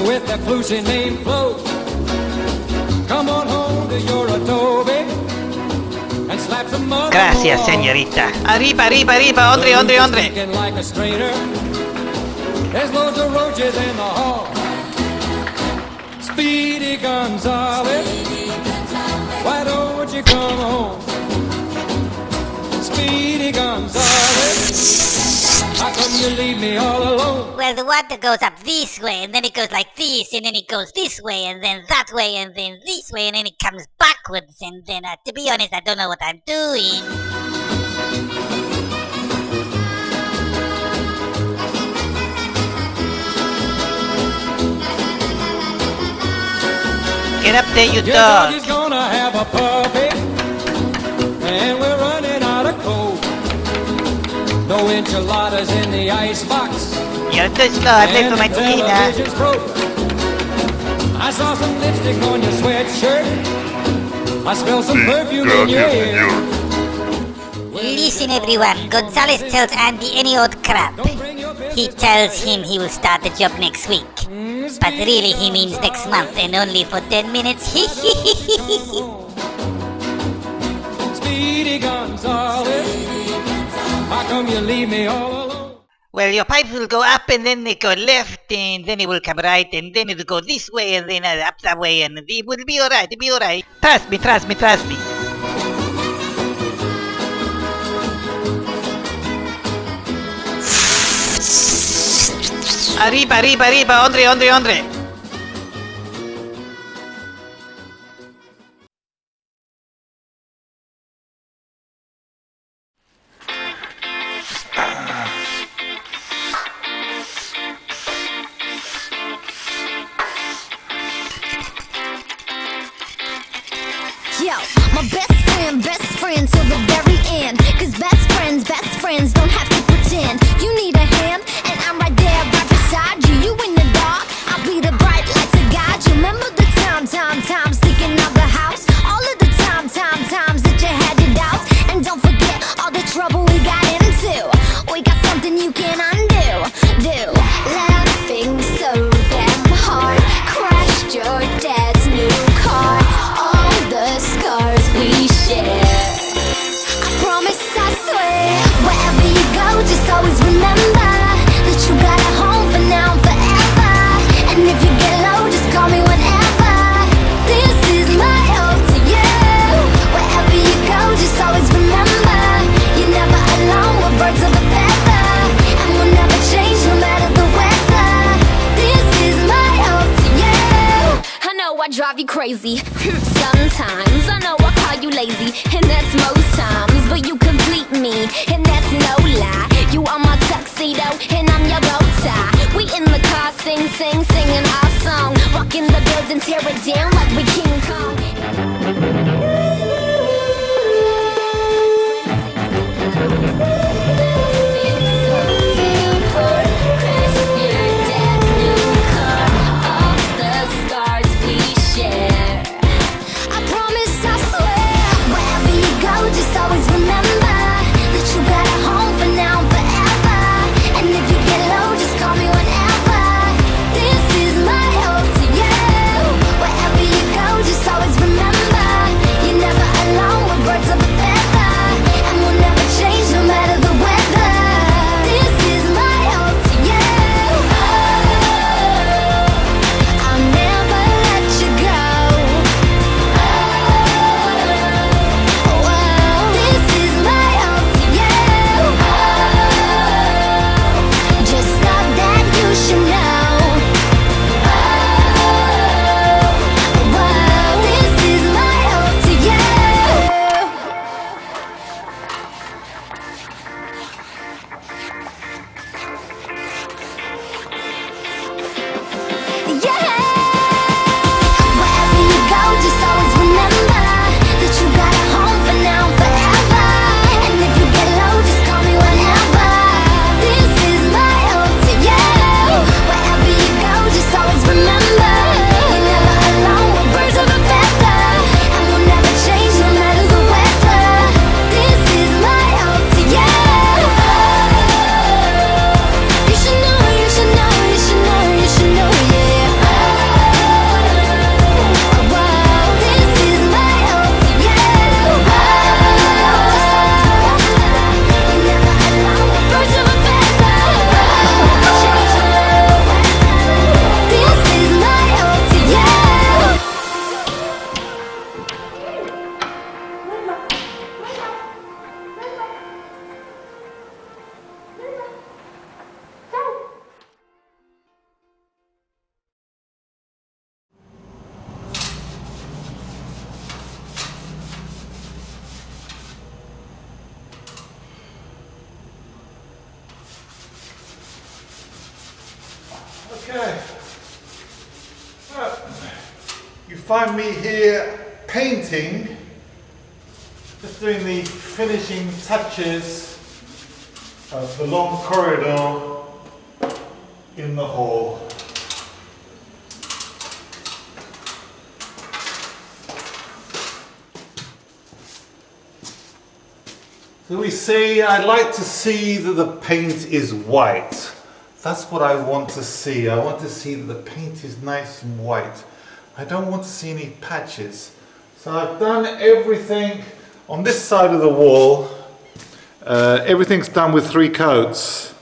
with that flusy named Flo. Come on home to your adobe and slap some mother. Gracias, señorita. Arriba, arriba, arriba, hombre, hombre, hombre. Like a strainer. There's loads of roaches in the hall. Speedy Gonzalez, why don't you come home? Speedy Gonzalez, how come you leave me all alone? Well, the water goes up this way, and then it goes like this, and then it goes this way, and then that way, and then this way, and then it comes backwards, and then, to be honest, I don't know what I'm doing. Get up there, you Your dog. is gonna have a puppy, and we're running out of coal. No enchiladas in the icebox. You're too slow, I play for my tequila. I saw some lipstick on your sweatshirt. I smell some perfume in your hair. Listen everyone, Gonzalez tells Andy any old crap. He tells him he will start the job next week. But really he means next month and only for 10 minutes. Speedy Gonzalez, how come you leave me all alone? Well, your pipes will go up and then they go left and then it will come right and then it will go this way and then up that way and it will be alright, it'll be alright. Trust me, trust me, trust me. Arriba, arriba, arriba, hombre, hombre, hombre. Yo, my best friend till the very end. Cause best friends don't have to pretend. You need a hand, and I'm right there right beside you. You in the dark, I'll be the bright light to guide you. Remember the times thinking of the house. All of the times that you had your doubts. And don't forget all the trouble we got into. We got something you can undo. Laughing so damn hard, crashed your dad's new car. All the scars we share. I promise, I swear, wherever you go, just always remember that you got a home for now and forever. And if you get low, just call me whenever. This is my ode to you. Wherever you go, just always remember you're never alone. We're birds of a feather, and we'll never change no matter the weather. This is my ode to you. I know I drive you crazy sometimes. I know I call you lazy, and that's most times. But you complete me, and that's no lie. You are my tuxedo, and I'm your bow tie. We in the car, singing our song. Rocking the building, tear it down like we King Kong. New Okay. You find me here painting, just doing the finishing touches of the long corridor in the hall. So we see, I'd like to see that the paint is white. That's what I want to see. I want to see that the paint is nice and white. I don't want to see any patches. So I've done everything on this side of the wall. Everything's done with 3 coats.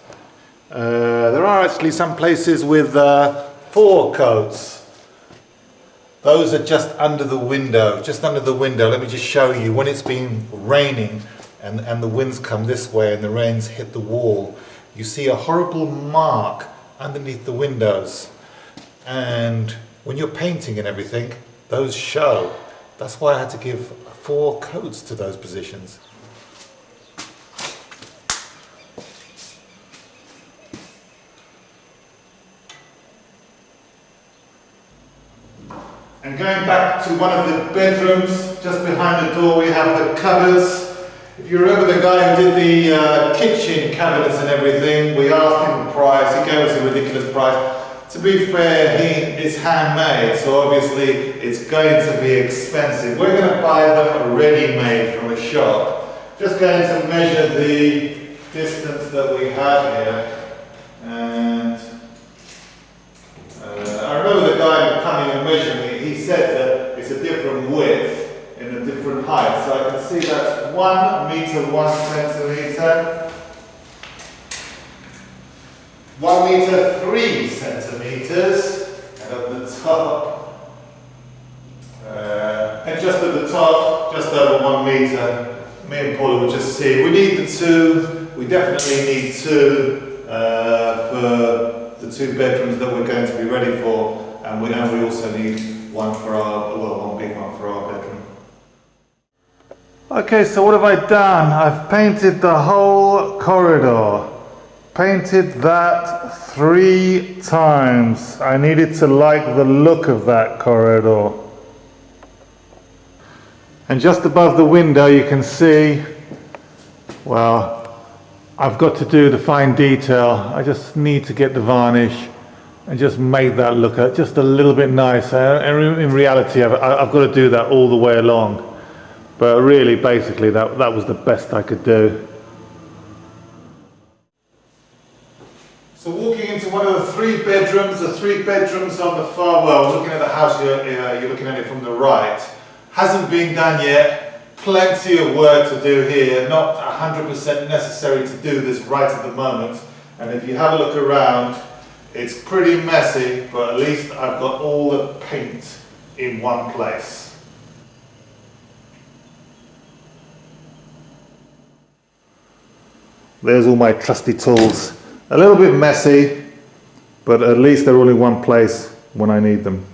There are actually some places with 4 coats. Those are just under the window, Let me just show you. When it's been raining and the winds come this way and the rains hit the wall, you see a horrible mark underneath the windows. And when you're painting and everything, those show. That's why I had to give 4 coats to those positions. And going back to one of the bedrooms, just behind the door we have the cupboards. If you remember the guy who did the kitchen cabinets and everything, we asked him the price, he gave us a ridiculous price. To be fair, it's handmade, so obviously it's going to be expensive. We're going to buy them ready-made from a shop. Just going to measure the distance that we have here. And I remember the guy coming and measuring it, he said that it's a different width in a different height. So I can see that's 1 meter 1 centimeter, 1 meter 3 centimeters, and at the top, and just at the top, just over 1 meter. Me and Paula will just see. We need the 2. We definitely need 2 for the 2 bedrooms that we're going to be ready for, and we also need one for one big one for our bedroom. Okay, so what have I done? I've painted the whole corridor. Painted that 3 times. I needed to like the look of that corridor. And just above the window you can see, well, I've got to do the fine detail. I just need to get the varnish and just make that look just a little bit nicer. And in reality, I've got to do that all the way along. But really, basically, that was the best I could do. So walking into one of the 3 bedrooms, the 3 bedrooms on the far, well, looking at the house, you're looking at it from the right. Hasn't been done yet. Plenty of work to do here. Not 100% necessary to do this right at the moment. And if you have a look around, it's pretty messy, but at least I've got all the paint in one place. There's all my trusty tools. A little bit messy, but at least they're all in one place when I need them.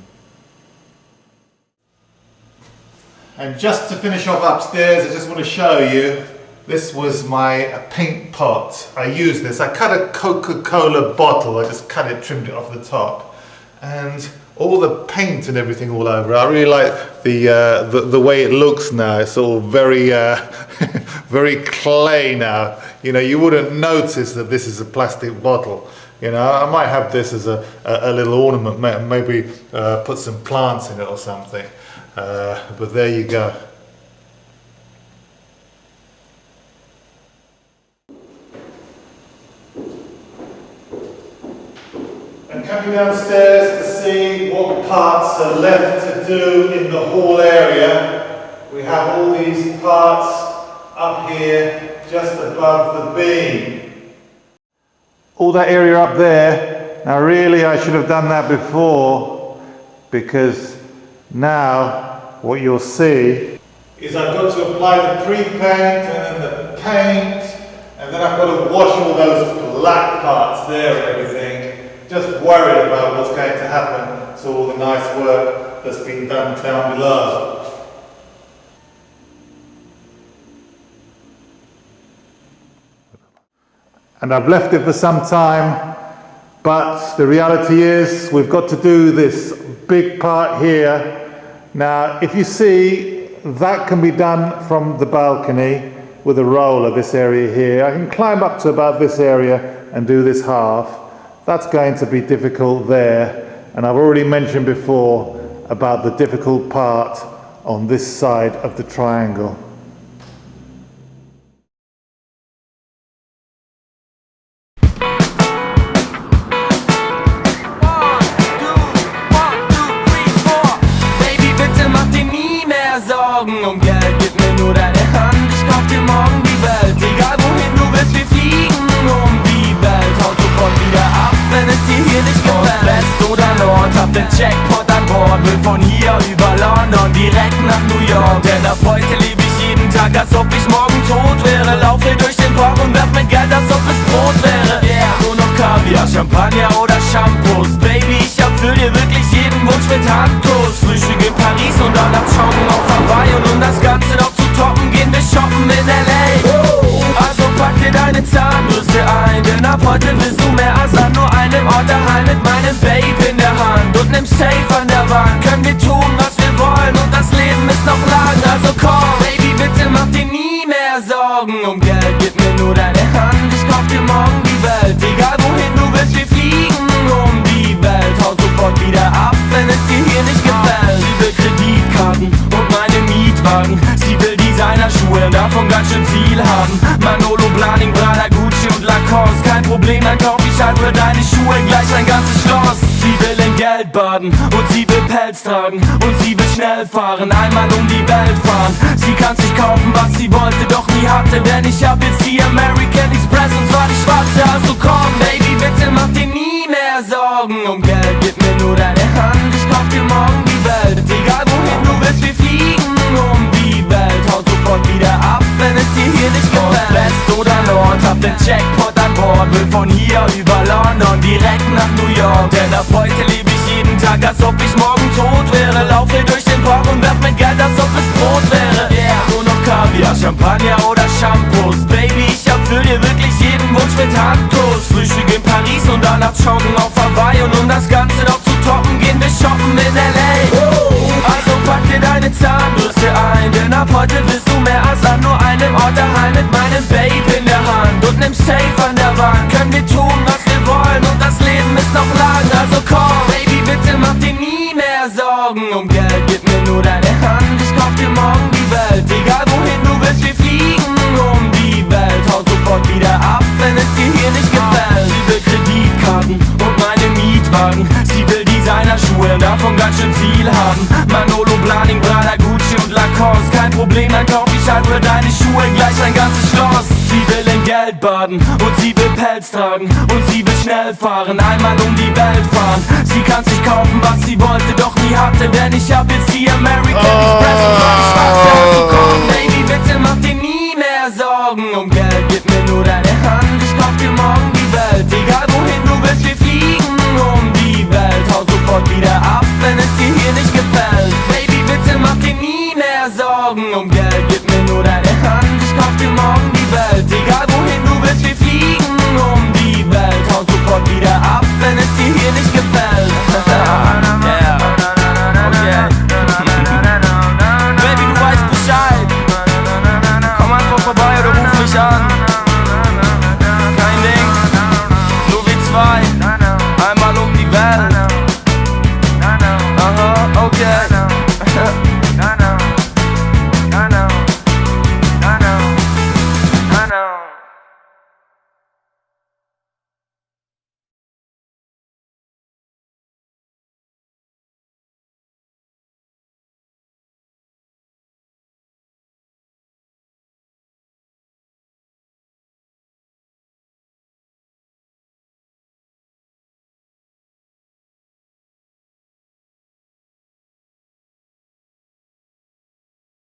And just to finish off upstairs, I just want to show you, this was my paint pot. I used this. I cut a Coca-Cola bottle. I just cut it, trimmed it off the top. And all the paint and everything all over. I really like the way it looks now. It's all very, very clay now. You know, you wouldn't notice that this is a plastic bottle. You know, I might have this as a little ornament, maybe put some plants in it or something. But there you go. And coming downstairs to see what parts are left to do in the hall area, we have all these parts up here just above the beam. All that area up there, now really I should have done that before, because now what you'll see is I've got to apply the pre-paint and then the paint, and then I've got to wash all those black parts there and everything. Just worried about what's going to happen to all the nice work that's been done down below. And I've left it for some time But the reality is we've got to do this big part here. Now, if you see, that can be done from the balcony with a roller, this area here. I can climb up to about this area and do this half. That's going to be difficult there. And I've already mentioned before about the difficult part on this side of the triangle. Um Geld, gib mir nur deine Hand, ich kauf dir morgen die Welt. Egal wohin du willst, wir fliegen um die Welt. Haut sofort wieder ab, wenn es dir hier nicht gefällt. West oder Nord, hab den Jackpot an Bord. Will von hier über London direkt nach New York. Denn ab heute lebe ich jeden Tag, als ob ich morgen tot wäre. Laufe durch den Park und werf mit Geld, als ob es Brot wäre. Yeah, nur noch Kaviar, Champagner oder Shampoos. Baby, ich erfüll dir wirklich jeden Wunsch mit Handkuss. Frühstück in Paris und dann ab Joggen auf Hawaii. Und um das Ganze noch zu toppen, gehen wir shoppen in L.A. Also pack dir deine Zahnbürste ein, denn ab heute bist du mehr als an nur einem Ort daheim. Mit meinem Babe in der Hand und nem Safe an der Wand können wir tun, was wir wollen, und das Leben ist noch lang. Also komm, Baby, bitte mach dir nie mehr Sorgen um Geld. Gib mir nur deine Hand, ich kauf dir morgen die Welt. Egal wohin du willst, wir fliegen um die Welt. Haut sofort wieder ab, wenn es dir hier nicht gefällt. Sie will Kreditkarten und meine Mietwagen. Sie will Designerschuhe, davon ganz schön viel haben. Manolo, Blahnik, Prada, Gucci und Lacoste. Kein Problem, dann kauf ich halt für deine Schuhe gleich ein ganzes Schloss. Sie will in Geld baden und sie will Pelz tragen und sie will schnell fahren, einmal um die Welt fahren. Sie kann sich kaufen, was sie wollte, doch nie hatte, denn ich hab jetzt die American Express und zwar die schwarze. Also komm, Baby, bitte mach dir nie mehr Sorgen um Geld. Gib mir nur deine Hand, ich kauf dir morgen die Welt. Egal wohin du willst, wir fliegen um die Welt. Haut sofort wieder ab, wenn es dir hier nicht gefällt. West oder Nord, hab den Jackpot an Bord. Will von hier über London direkt nach New York. Denn ab heute lebe ich jeden Tag, als ob ich morgen tot wäre. Laufe durch den Park und werf mit Geld, als ob es Brot wäre. Yeah, nur noch Kaviar, Champagner oder Shampoos. Baby, ich erfüll dir wirklich jeden Wunsch mit Handkuss. Frühstück in Paris und dann ab Joggen auf Hawaii. Und um das Ganze noch zu toppen, gehen wir shoppen in L.A. Also pack dir deine Zahnbürste ein, denn ab heute bist du mehr als an nur einem Ort daheim. Mit meinem Babe in der Hand und nem Safe an der Wand können wir tun, was wir wollen, und das Leben ist noch lang. Also komm, Baby, bitte mach dir nie mehr Sorgen um Geld. Gib mir nur deine Hand, ich kauf dir morgen die Welt. Egal wohin du willst, wir fliegen um die Welt. Haut sofort wieder ab, wenn es dir hier nicht gefällt. Sie will Kreditkarten und meine Mietwagen. Sie will Designerschuhe, davon ganz schön viel haben. Manolo, Blahnik, Prada, Gucci und Lacoste. Kein Problem, dann kauf ich halt für deine Schuhe gleich ein ganzes Schloss. Sie will in Geld baden und sie will Pelz tragen und sie will schnell fahren, einmal um die Welt fahren. Sie kann sich kaufen, was sie wollte,